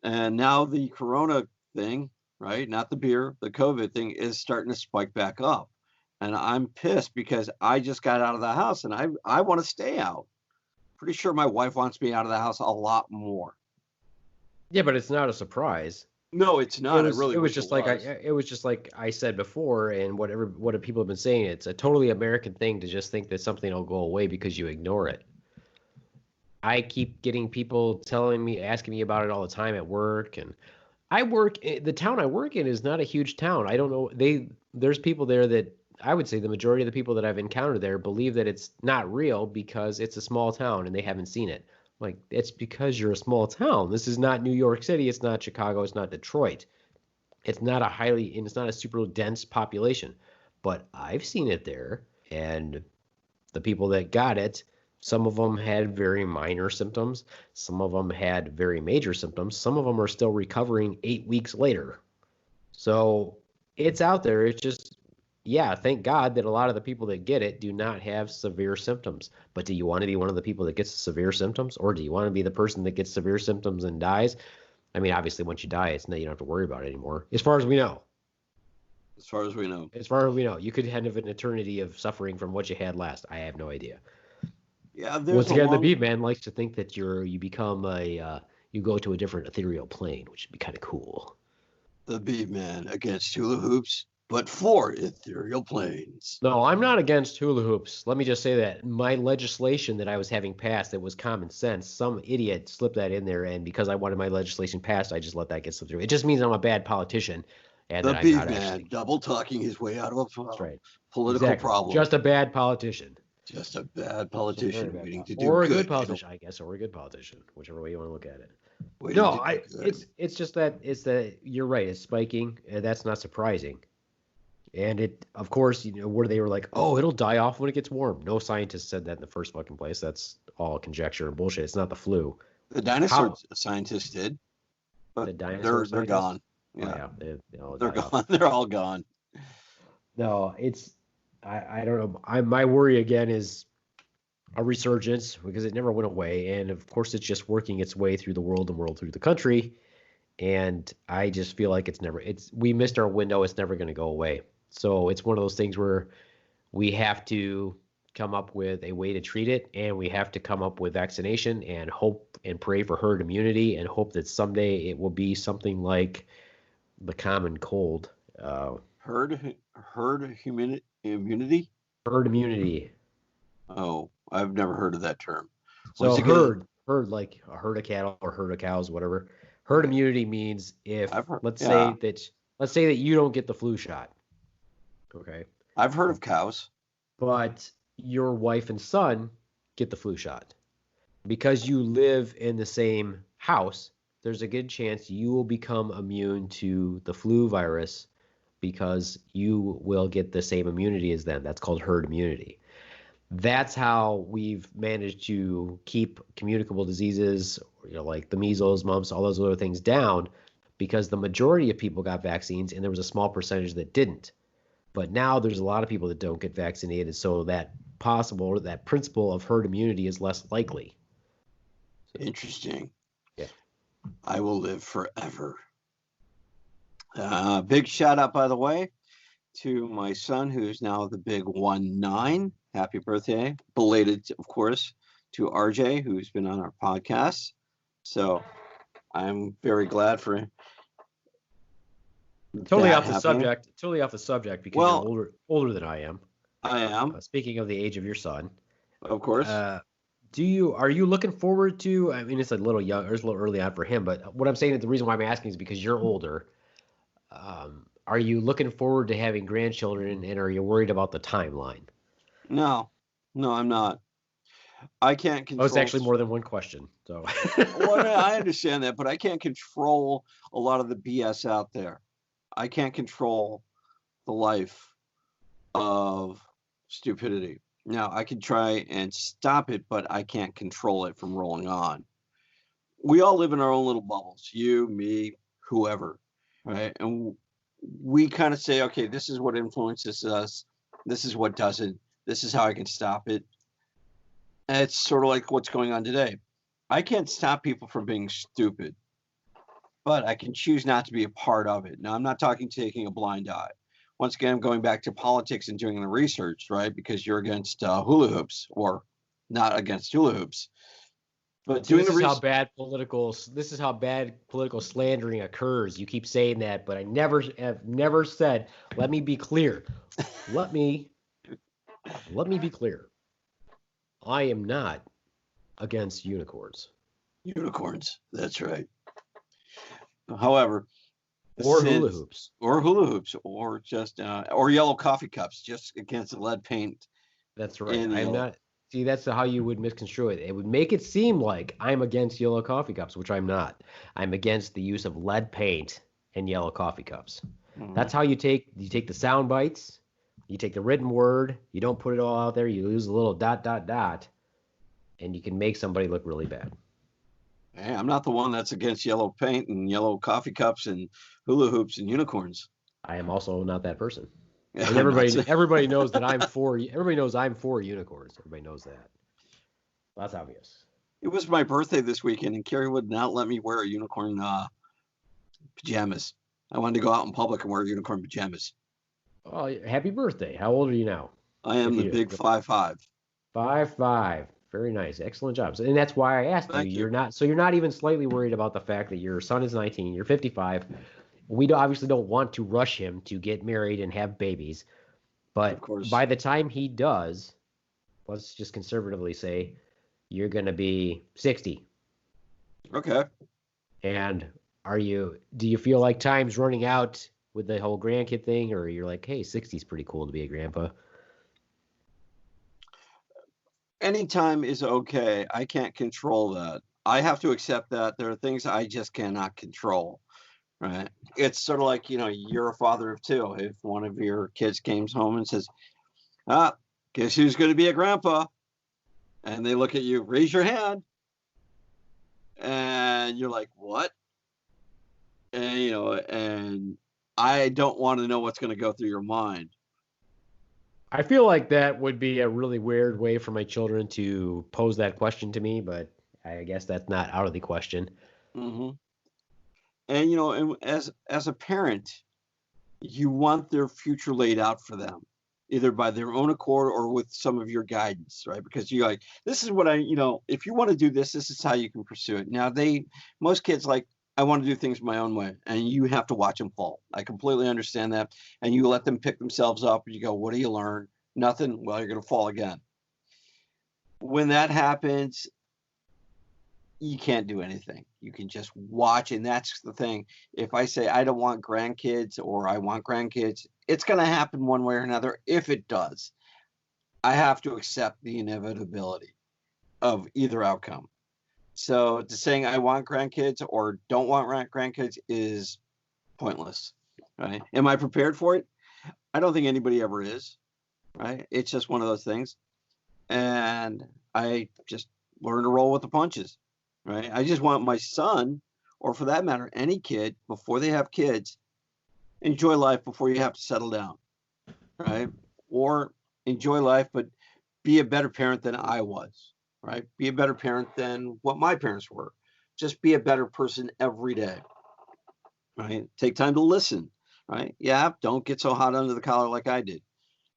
and now the corona thing, right? Not the beer, the COVID thing is starting to spike back up. And I'm pissed because I just got out of the house and I want to stay out. Pretty sure my wife wants me out of the house a lot more. Yeah, but it's not a surprise. No, it's not. It was just like I said before, and what people have been saying. It's a totally American thing to just think that something will go away because you ignore it. I keep getting people asking me about it all the time at work, and the town I work in is not a huge town. I don't know. There's people there that I would say the majority of the people that I've encountered there believe that it's not real because it's a small town and they haven't seen it. Like, it's because you're a small town. This is not New York City. It's not Chicago. It's not Detroit. It's not it's not a super dense population. But I've seen it there. And the people that got it, some of them had very minor symptoms. Some of them had very major symptoms. Some of them are still recovering 8 weeks later. So it's out there. It's just, yeah, thank God that a lot of the people that get it do not have severe symptoms. But do you want to be one of the people that gets severe symptoms, or do you want to be the person that gets severe symptoms and dies? I mean, obviously, once you die, you don't have to worry about it anymore, as far as we know. As far as we know. As far as we know, you could have an eternity of suffering from what you had last. I have no idea. Yeah, there's Once again, the Beaveman likes to think that you become you go to a different ethereal plane, which would be kind of cool. The Beaveman against hula hoops, but for ethereal planes. No, I'm not against hula hoops. Let me just say that my legislation that I was having passed that was common sense, some idiot slipped that in there, and because I wanted my legislation passed, I just let that get slipped through. It just means I'm a bad politician. And The that I'm not Beaveman actually double talking his way out of a That's right. political problem. Just a bad politician. Just a bad politician waiting to do or a good. good politician, I guess, or a good politician, whichever way you want to look at it. No, it's just that you're right. It's spiking, and that's not surprising. And it, of course, where they were like, oh, it'll die off when it gets warm. No scientist said that in the first fucking place. That's all conjecture and bullshit. It's not the flu. The dinosaur scientists did, but the dinosaur they're gone. Yeah, they're gone. They're all gone. No, it's I don't know. My worry again is a resurgence because it never went away, and of course it's just working its way through the world and through the country. And I just feel like we missed our window. It's never going to go away. So it's one of those things where we have to come up with a way to treat it, and we have to come up with vaccination and hope and pray for herd immunity and hope that someday it will be something like the common cold. Herd immunity? Herd immunity. Oh, I've never heard of that term. So herd like a herd of cattle or herd of cows, whatever. Herd immunity means if let's say that you don't get the flu shot. Okay. I've heard of cows. But your wife and son get the flu shot. Because you live in the same house, there's a good chance you will become immune to the flu virus because you will get the same immunity as them. That's called herd immunity. That's how we've managed to keep communicable diseases, like the measles, mumps, all those other things down, because the majority of people got vaccines and there was a small percentage that didn't. But now there's a lot of people that don't get vaccinated, so that principle of herd immunity is less likely. Interesting. Yeah. I will live forever. Big shout out, by the way, to my son, who's now the big 19. Happy birthday. Belated, of course, to RJ, who's been on our podcast. So I'm very glad for him. Totally off the subject because you're older than I am. I am. Speaking of the age of your son. Of course. Are you looking forward to, I mean, it's a little young, or it's a little early on for him, but what I'm saying is the reason why I'm asking is because you're older. Are you looking forward to having grandchildren, and are you worried about the timeline? No, I'm not. I can't control. Oh, it's actually more than one question. So. Well, I understand that, but I can't control a lot of the BS out there. I can't control the life of stupidity. Now, I can try and stop it, but I can't control it from rolling on. We all live in our own little bubbles. You, me, whoever, right? And we kind of say, okay, this is what influences us. This is what doesn't. This is how I can stop it. And it's sort of like what's going on today. I can't stop people from being stupid, but I can choose not to be a part of it. Now, I'm not taking a blind eye. Once again, I'm going back to politics and doing the research, right? Because you're against hula hoops, or not against hula hoops. But doing this is how bad political slandering occurs. You keep saying that, but I have never said. Let me be clear. Let me be clear. I am not against unicorns. Unicorns, that's right. However, or hula hoops, or just or yellow coffee cups, just against the lead paint. That's right. I'm not. See, that's how you would misconstrue it. It would make it seem like I'm against yellow coffee cups, which I'm not. I'm against the use of lead paint in yellow coffee cups. That's how you take the sound bites, you take the written word, you don't put it all out there, you lose a little dot dot dot, and you can make somebody look really bad. Hey, I'm not the one that's against yellow paint and yellow coffee cups and hula hoops and unicorns. I am also not that person. Yeah, And I'm not saying- everybody knows that everybody knows I'm for unicorns. Everybody knows that. That's obvious. It was my birthday this weekend, and Carrie would not let me wear a unicorn pajamas. I wanted to go out in public and wear unicorn pajamas. Oh, happy birthday. How old are you now? I am the big 5'5". 5'5". Very nice. Excellent job. So, and that's why I asked Thank you. You're not even slightly worried about the fact that your son is 19, you're 55. We obviously don't want to rush him to get married and have babies. But Of course. by the time he does, let's just conservatively say, you're going to be 60. Okay. And do you feel like time's running out with the whole grandkid thing, or you're like, hey, 60 is pretty cool to be a grandpa? Anytime is okay. I can't control that. I have to accept that there are things I just cannot control. Right. It's sort of like, you're a father of two. If one of your kids came home and says, guess who's going to be a grandpa? And they look at you, raise your hand. And you're like, what? And, and I don't want to know what's going to go through your mind. I feel like that would be a really weird way for my children to pose that question to me, but I guess that's not out of the question. Mm-hmm. And, and as a parent, you want their future laid out for them, either by their own accord or with some of your guidance, right? Because you're like, this is what if you want to do this, this is how you can pursue it. Now, most kids I want to do things my own way, and you have to watch them fall. I completely understand that. And you let them pick themselves up, and you go, what do you learn? Nothing. Well, you're going to fall again. When that happens, you can't do anything. You can just watch. And that's the thing. If I say I don't want grandkids or I want grandkids, it's going to happen one way or another. If it does, I have to accept the inevitability of either outcome. So to saying I want grandkids or don't want grandkids is pointless, right? Am I prepared for it? I don't think anybody ever is, right? It's just one of those things. And I just learn to roll with the punches. Right. I just want my son, or for that matter, any kid, before they have kids, enjoy life before you have to settle down. Right. Or enjoy life, but be a better parent than I was. Right. Be a better parent than what my parents were. Just be a better person every day. Right. Take time to listen. Right. Yeah. Don't get so hot under the collar like I did.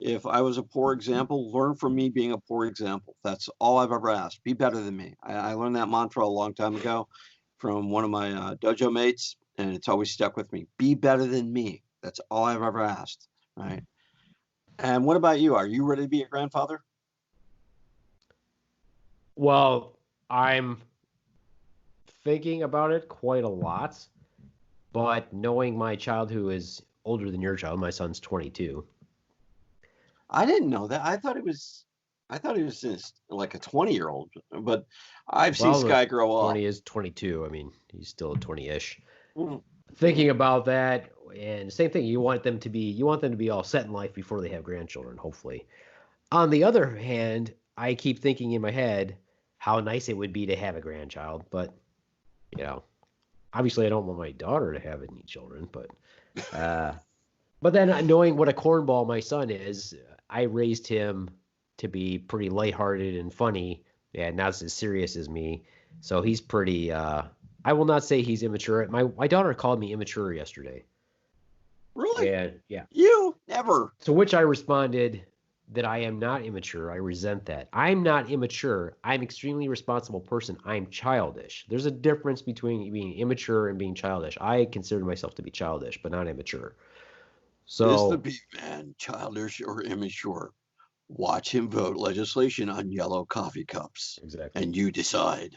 If I was a poor example, learn from me being a poor example. That's all I've ever asked. Be better than me. I learned that mantra a long time ago from one of my dojo mates, and it's always stuck with me. Be better than me. That's all I've ever asked. Right. And what about you? Are you ready to be a grandfather? Well, I'm thinking about it quite a lot, but knowing my child who is older than your child, my son's 22. I didn't know that. I thought he was just like a 20-year-old, but I've seen Sky grow up. 20 is 22. I mean, he's still 20-ish. Mm. Thinking about that, and same thing, you want them to be all set in life before they have grandchildren, hopefully. On the other hand, I keep thinking in my head how nice it would be to have a grandchild, but obviously I don't want my daughter to have any children, but then knowing what a cornball my son is, I raised him to be pretty lighthearted and funny, and not as serious as me. So he's pretty. I will not say he's immature. My daughter called me immature yesterday. Really? And yeah. You never. To which I responded that I am not immature. I resent that. I'm not immature. I'm an extremely responsible person. I'm childish. There's a difference between being immature and being childish. I consider myself to be childish, but not immature. So, is the Beaveman childish or immature? Watch him vote legislation on yellow coffee cups. Exactly. And you decide.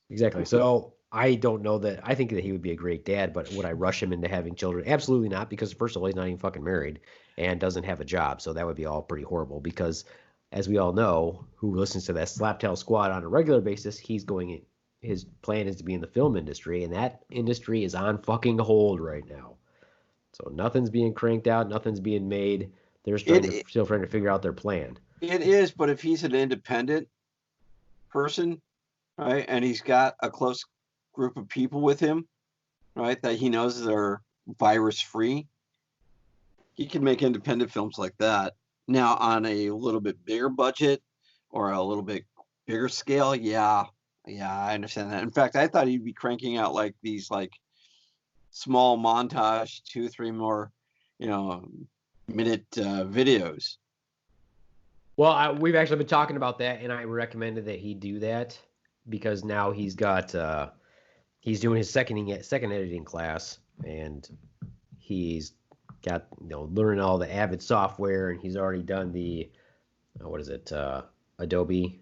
Exactly. So I don't know that. I think that he would be a great dad, but would I rush him into having children? Absolutely not, because first of all, he's not even fucking married and doesn't have a job. So that would be all pretty horrible, because as we all know, who listens to that Slaptail Squad on a regular basis, his plan is to be in the film industry, and that industry is on fucking hold right now. So nothing's being cranked out, nothing's being made. They're still trying to figure out their plan. It is, but if he's an independent person, right, and he's got a close group of people with him, right, that he knows are virus free, he can make independent films like that. Now, on a little bit bigger budget or a little bit bigger scale, yeah, I understand that. In fact, I thought he'd be cranking out like these like small montage, 2-3 more, minute videos. Well, we've actually been talking about that, and I recommended that he do that because now he's got he's doing his second editing class, and he's got learning all the Avid software, and he's already done the Adobe.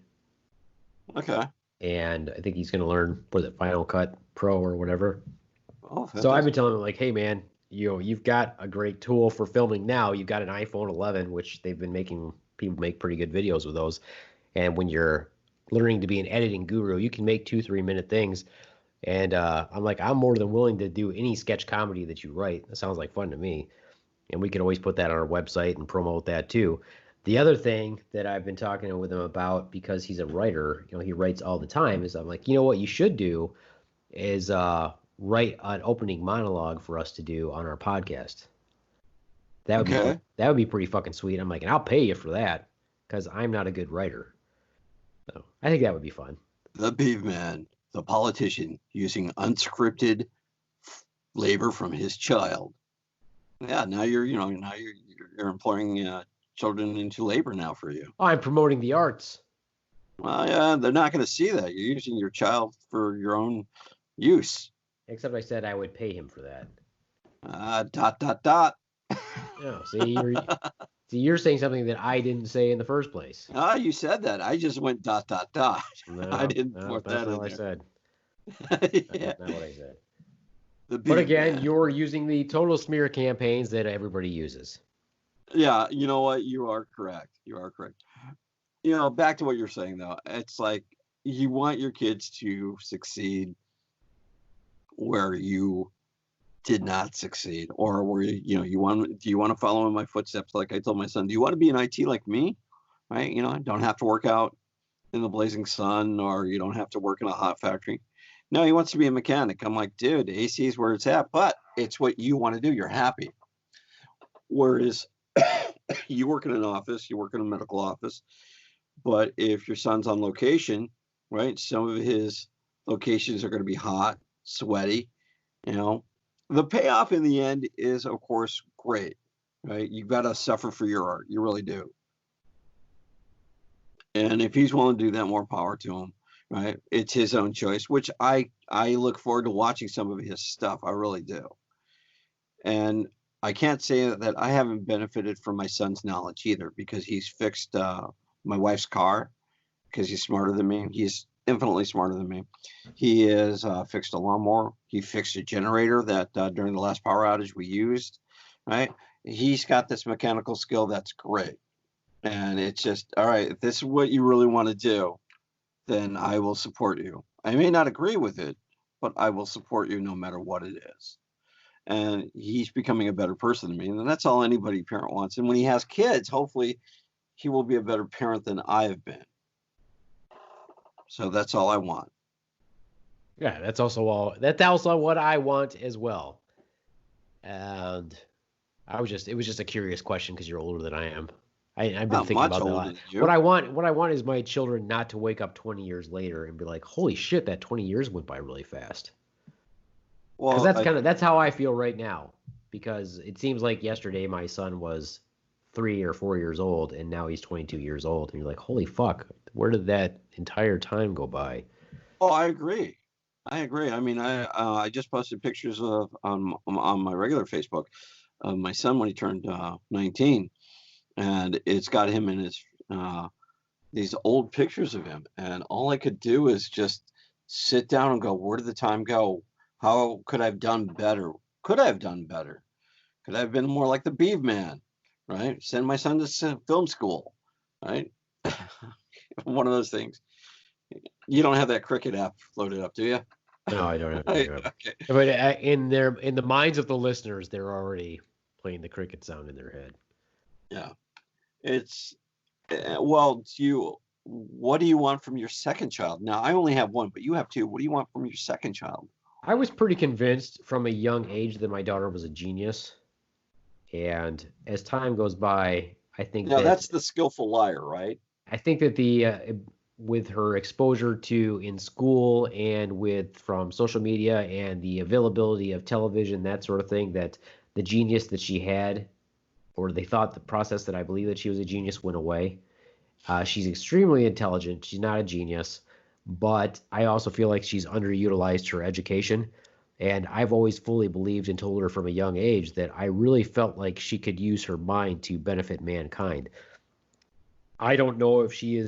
Okay. And I think he's going to learn Final Cut Pro or whatever. Oh, fantastic. So I've been telling him like, hey man, you've got a great tool for filming now. You've got an iPhone 11, which they've been making people make pretty good videos with those. And when you're learning to be an editing guru, you can make 2-3 minute things. And I'm like, I'm more than willing to do any sketch comedy that you write. That sounds like fun to me. And we could always put that on our website and promote that too. The other thing that I've been talking with him about, because he's a writer, he writes all the time, is I'm like, what you should do is write an opening monologue for us to do on our podcast. That would be pretty fucking sweet. I'm like, and I'll pay you for that because I'm not a good writer. So I think that would be fun. The Beaveman, the politician, using unscripted labor from his child. Yeah, now you're employing children into labor now for you. Oh, I'm promoting the arts. Well, yeah, they're not going to see that. You're using your child for your own use. Except I said I would pay him for that. No, see, you're saying something that I didn't say in the first place. You said that. I just went ... No, I didn't put that in there. I said. Yeah. That's not what I said. But again, you're using the total smear campaigns that everybody uses. Yeah, you know what? You are correct. Back to what you're saying, though. It's like you want your kids to succeed where you did not succeed, or where do you want to follow in my footsteps? Like I told my son, do you want to be in IT like me? Right? Don't have to work out in the blazing sun, or you don't have to work in a hot factory. No, he wants to be a mechanic. I'm like, dude, AC is where it's at, but it's what you want to do. You're happy. Whereas you work in an office, you work in a medical office, but if your son's on location, right, some of his locations are going to be hot, sweaty, the payoff in the end is, of course, great, right? You've got to suffer for your art. You really do. And if he's willing to do that, more power to him, right? It's his own choice, which I look forward to watching some of his stuff. I really do. And I can't say that I haven't benefited from my son's knowledge either, because he's fixed my wife's car, because he's smarter than me. He's infinitely smarter than me. He has fixed a lawnmower. He fixed a generator that during the last power outage we used, right? He's got this mechanical skill that's great. And it's just, all right, if this is what you really want to do, then I will support you. I may not agree with it, but I will support you no matter what it is. And he's becoming a better person than me. And that's all anybody parent wants. And when he has kids, hopefully he will be a better parent than I have been. So that's all I want. Yeah, that's also what I want as well. And it was just a curious question because you're older than I am. I've been thinking about that a lot. What I want is my children not to wake up 20 years later and be like, holy shit, that 20 years went by really fast. Well, that's how I feel right now, because it seems like yesterday my son was 3 or 4 years old and now he's 22 years old, and you're like, holy fuck, where did that entire time go by? Oh, I agree. I mean, I just posted pictures of on my regular Facebook of my son when he turned 19, and it's got him in his these old pictures of him, and all I could do is just sit down and go, where did the time go? How could I have done better? Could I have done better? Could I have been more like the Beaveman, right? Send my son to film school, right? one of those things. You don't have that Cricket app loaded up, do you? No, I don't have to. Okay. But in the minds of the listeners, they're already playing the cricket sound in their head. Yeah. It's well, what do you want from your second child? Now, I only have one, but you have two. What do you want from your second child? I was pretty convinced from a young age that my daughter was a genius. And as time goes by, I think Now, that's the skillful liar, right? I think that with her exposure to in school and from social media and the availability of television, that sort of thing, that the genius that she had, or they thought the process that I believe that she was a genius went away. She's extremely intelligent. She's not a genius, but I also feel like she's underutilized her education. And I've always fully believed and told her from a young age that I really felt like she could use her mind to benefit mankind. I don't know if she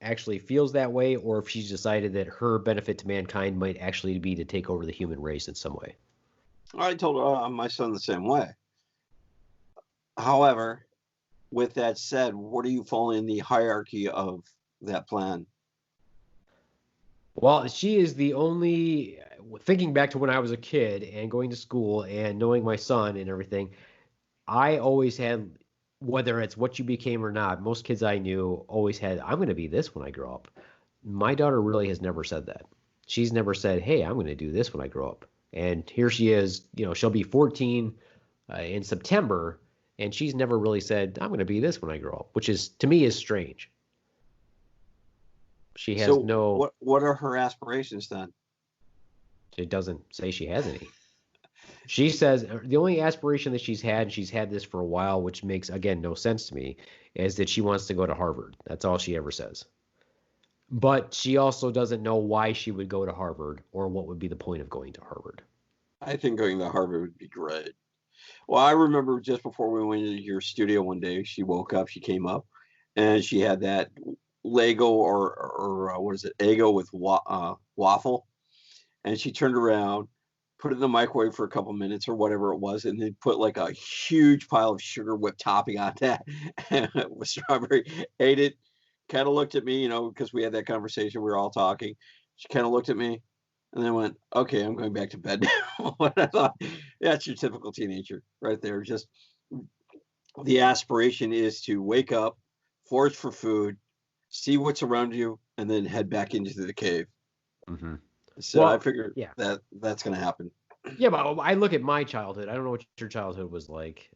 actually feels that way, or if she's decided that her benefit to mankind might actually be to take over the human race in some way. I told my son the same way. However, with that said, where do you fall in the hierarchy of that plan? Well, she is the only, thinking back to when I was a kid and going to school and knowing my son and everything, I always had, whether it's what you became or not, most kids I knew always had, I'm going to be this when I grow up. My daughter really has never said that. She's never said, hey, I'm going to do this when I grow up. And here she is, she'll be 14 in September, and she's never really said, I'm going to be this when I grow up, which is, to me, is strange. She has no. What are her aspirations then? She doesn't say she has any. She says the only aspiration that she's had, and she's had this for a while, which makes, again, no sense to me, is that she wants to go to Harvard. That's all she ever says. But she also doesn't know why she would go to Harvard or what would be the point of going to Harvard. I think going to Harvard would be great. Well, I remember just before we went into your studio one day, she woke up, she came up, and she had that Lego or what is it, Eggo with waffle, and she turned around, put it in the microwave for a couple minutes or whatever it was, and then put like a huge pile of sugar whipped topping on that with strawberry, ate it, kind of looked at me, because we had that conversation, we were all talking. She kind of looked at me and then went, okay, I'm going back to bed now. And I thought, that's your typical teenager right there. Just the aspiration is to wake up, forage for food, see what's around you, and then head back into the cave. Mm-hmm. So I figured that's going to happen. Yeah, but I look at my childhood. I don't know what your childhood was like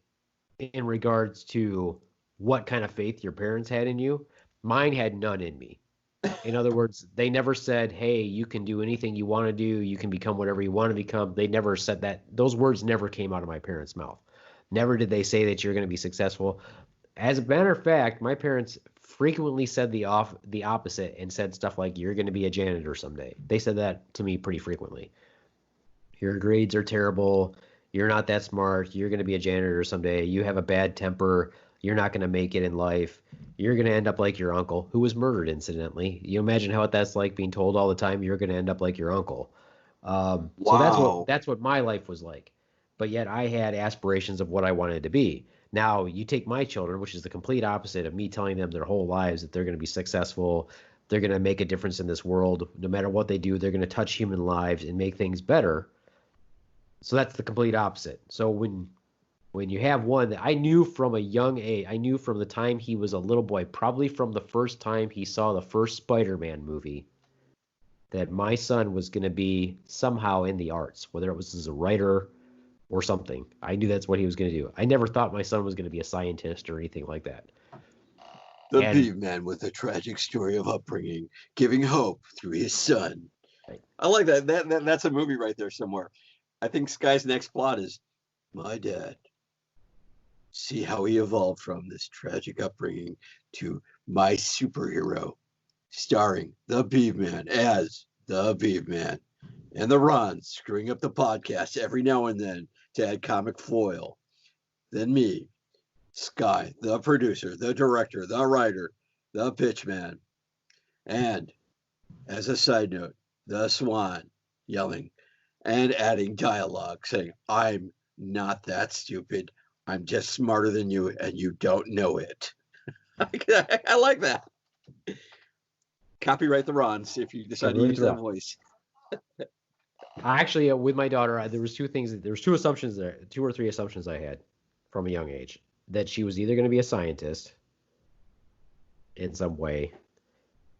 in regards to what kind of faith your parents had in you. Mine had none in me. In other words, they never said, hey, you can do anything you want to do. You can become whatever you want to become. They never said that. Those words never came out of my parents' mouth. Never did they say that you're going to be successful. As a matter of fact, my parents frequently said the opposite and said stuff like, you're going to be a janitor someday. They said that to me pretty frequently. Your grades are terrible. You're not that smart. You're going to be a janitor someday. You have a bad temper. You're not going to make it in life. You're going to end up like your uncle, who was murdered, incidentally. You imagine how that's like being told all the time, you're going to end up like your uncle. Wow. So that's what my life was like. But yet I had aspirations of what I wanted to be. Now, you take my children, which is the complete opposite of me telling them their whole lives that they're going to be successful, they're going to make a difference in this world. No matter what they do, they're going to touch human lives and make things better. So that's the complete opposite. So when you have one that I knew from a young age, I knew from the time he was a little boy, probably from the first time he saw the first Spider-Man movie, that my son was going to be somehow in the arts, whether it was as a writer or something. I knew that's what he was going to do. I never thought my son was going to be a scientist or anything like that. The Beaveman with a tragic story of upbringing, giving hope through his son. Right. I like that. That's a movie right there somewhere. I think Sky's next plot is my dad. See how he evolved from this tragic upbringing to my superhero, starring the Beaveman as the Beaveman, and the Ronz screwing up the podcast every now and then to add comic foil. Then me, Sky, the producer, the director, the writer, the pitchman, and as a side note, the Swan yelling and adding dialogue saying, I'm not that stupid. I'm just smarter than you and you don't know it. I like that. Copyright the Ronz if you decide to Copyright use the that Ronz. voice. Actually, with my daughter, there was two assumptions there, 2 or 3 assumptions I had from a young age, that she was either going to be a scientist in some way,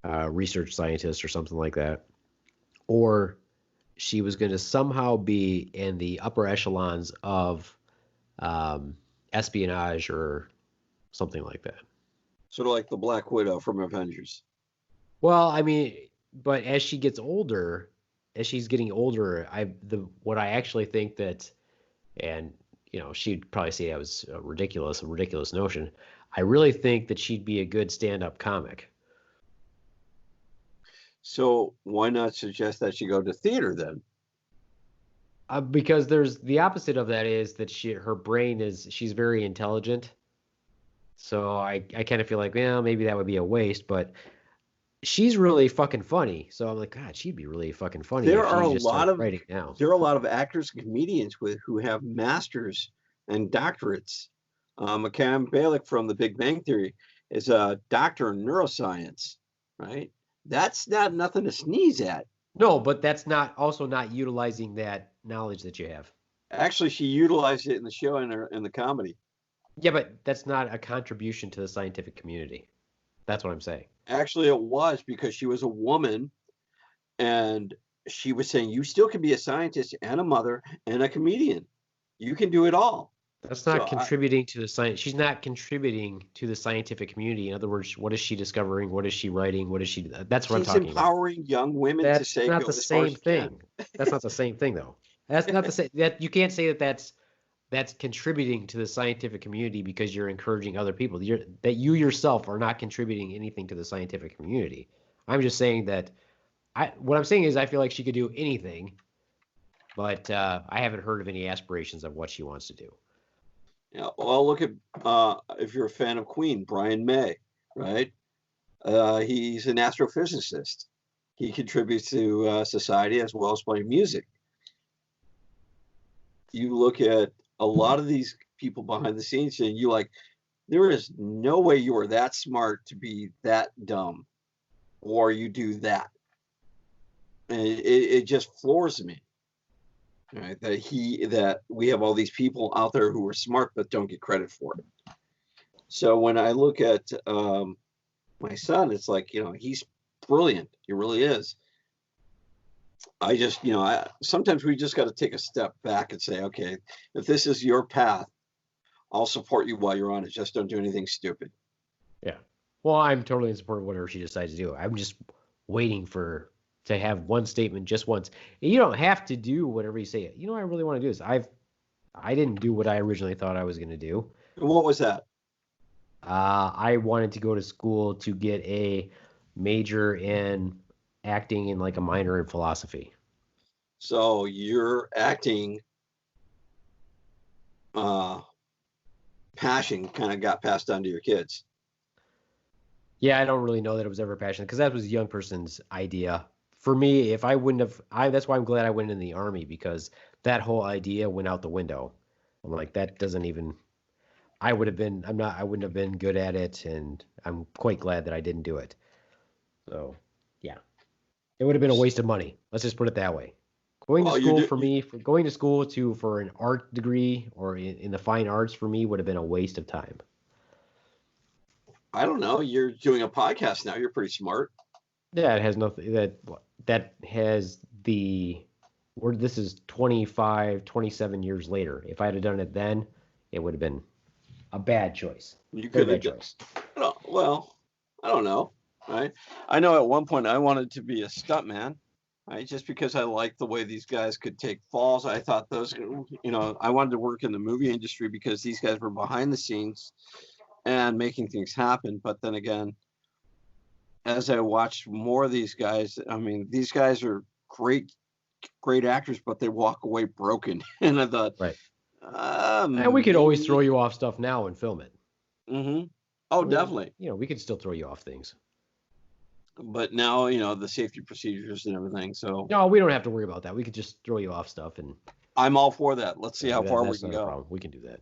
research scientist or something like that, or she was going to somehow be in the upper echelons of espionage or something like that. Sort of like the Black Widow from Avengers. Well, I mean, but as she's getting older, what I actually think that, and she'd probably say I was a ridiculous notion. I really think that she'd be a good stand-up comic. So why not suggest that she go to theater then? Because there's the opposite of that is that her brain she's very intelligent. So I kind of feel like, well, maybe that would be a waste, but she's really fucking funny. So I'm like, God, she'd be really fucking funny. There if are she a just lot started of writing now. There are a lot of actors and comedians who have masters and doctorates. Macam Balik from The Big Bang Theory is a doctor in neuroscience, right? That's not nothing to sneeze at. No, but that's not utilizing that knowledge that you have. Actually, she utilized it in the show in the comedy. Yeah, but that's not a contribution to the scientific community. That's what I'm saying. Actually, it was because she was a woman, and she was saying you still can be a scientist and a mother and a comedian. You can do it all. That's not contributing to the science. She's not contributing to the scientific community. In other words, what is she discovering? What is she writing? That's what I'm talking about. She's empowering young women to say, that's not the same thing. That's not the same thing, though. That's not the same. That you can't say that's contributing to the scientific community because you're encouraging other people. That you yourself are not contributing anything to the scientific community. I'm just saying that what I'm saying is I feel like she could do anything, but I haven't heard of any aspirations of what she wants to do. Yeah, well, look at if you're a fan of Queen, Brian May, right? He's an astrophysicist. He contributes to society as well as playing music. You look at a lot of these people behind the scenes, and you like, there is no way you are that smart to be that dumb, or you do that. And it just floors me. Right, that we have all these people out there who are smart but don't get credit for it. So when I look at my son, it's like, he's brilliant. He really is. I just, sometimes we just got to take a step back and say, okay, if this is your path, I'll support you while you're on it. Just don't do anything stupid. Yeah. Well, I'm totally in support of whatever she decides to do. I'm just waiting to have one statement just once. And you don't have to do whatever you say. What I really want to do is I didn't do what I originally thought I was going to do. What was that? I wanted to go to school to get a major in acting and like a minor in philosophy. So your acting passion kind of got passed on to your kids. Yeah, I don't really know that it was ever passionate because that was a young person's idea. For me, if I wouldn't have, that's why I'm glad I went in the Army, because that whole idea went out the window. I'm like, that doesn't even, I wouldn't have been good at it, and I'm quite glad that I didn't do it. So, yeah. It would have been a waste of money. Let's just put it that way. Going to school for an art degree or in the fine arts for me would have been a waste of time. I don't know. You're doing a podcast now. You're pretty smart. Yeah, it has nothing that has this is 25, 27 years later. If I had done it then, it would have been a bad choice. You could have choice. Well, I don't know. Right? I know at one point I wanted to be a stuntman, right? Just because I liked the way these guys could take falls. I thought those, I wanted to work in the movie industry because these guys were behind the scenes and making things happen. But then again, as I watched more of these guys, I mean, these guys are great actors, but they walk away broken. And I thought, right. And we could always throw you off stuff now and film it. Mm-hmm. Oh, definitely. We could still throw you off things. But now, the safety procedures and everything. So no, we don't have to worry about that. We could just throw you off stuff, and I'm all for that. Let's see how far we can go. We can do that.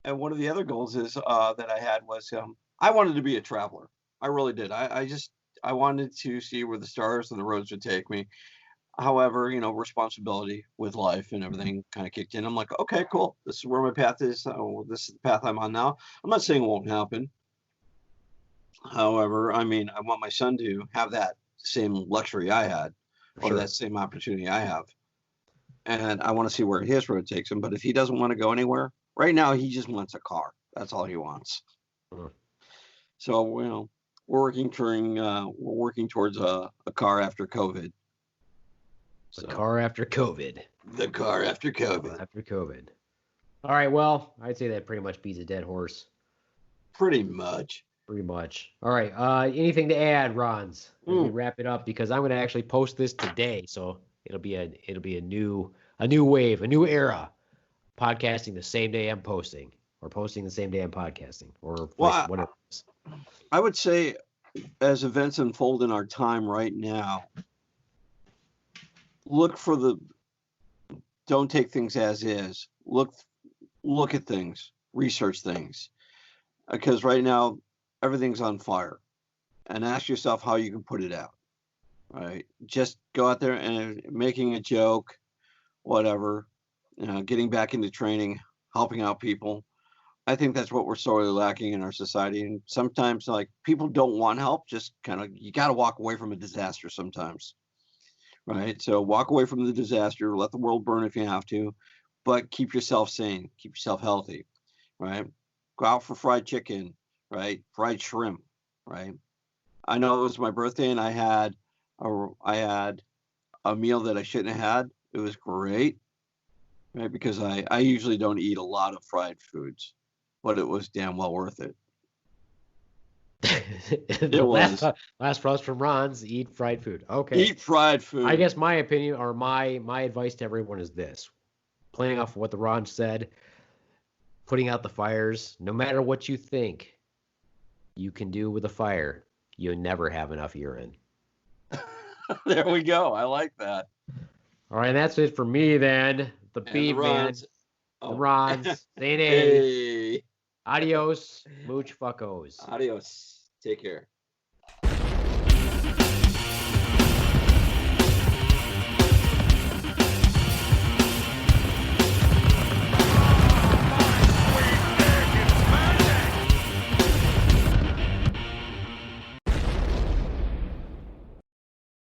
And one of the other goals is that I had was I wanted to be a traveler. I really did. I I wanted to see where the stars and the roads would take me. However, responsibility with life and everything kind of kicked in. I'm like, okay, cool. This is where my path is. This is the path I'm on now. I'm not saying it won't happen. However, I mean, I want my son to have that same luxury I had, or Sure. that same opportunity I have. And I want to see where his road takes him. But if he doesn't want to go anywhere, right now he just wants a car. That's all he wants. Mhm. So, we're working towards a car after COVID. The car after COVID. The car after COVID. After COVID. All right. Well, I'd say that pretty much beats a dead horse. Pretty much. Pretty much. All right. Anything to add, Ronz? As we wrap it up, because I'm going to actually post this today, so it'll be a new wave, a new era. Podcasting the same day I'm posting, or posting the same day I'm podcasting, or whatever. I would say, as events unfold in our time right now, don't take things as is. Look at things, research things, because right now everything's on fire, and ask yourself how you can put it out. Right? Just go out there and making a joke, whatever, getting back into training, helping out people. I think that's what we're sorely lacking in our society. And sometimes, like, people don't want help. Just you got to walk away from a disaster sometimes. Right? So walk away from the disaster, let the world burn if you have to, but keep yourself sane, keep yourself healthy, right? Go out for fried chicken, right? Fried shrimp, right? I know it was my birthday and I had a meal that I shouldn't have had. It was great, right? Because I usually don't eat a lot of fried foods, but it was damn well worth it. Last phrase from Ron's: eat fried food. Okay. Eat fried food. I guess my opinion, or my advice to everyone is this: playing off of what the Ron said, putting out the fires. No matter what you think you can do with a fire, you'll never have enough urine. There we go. I like that. All right, and that's it for me then. The Beaveman, the Ronz, saying hey. Adios, mooch fuckos. Adios. Take care.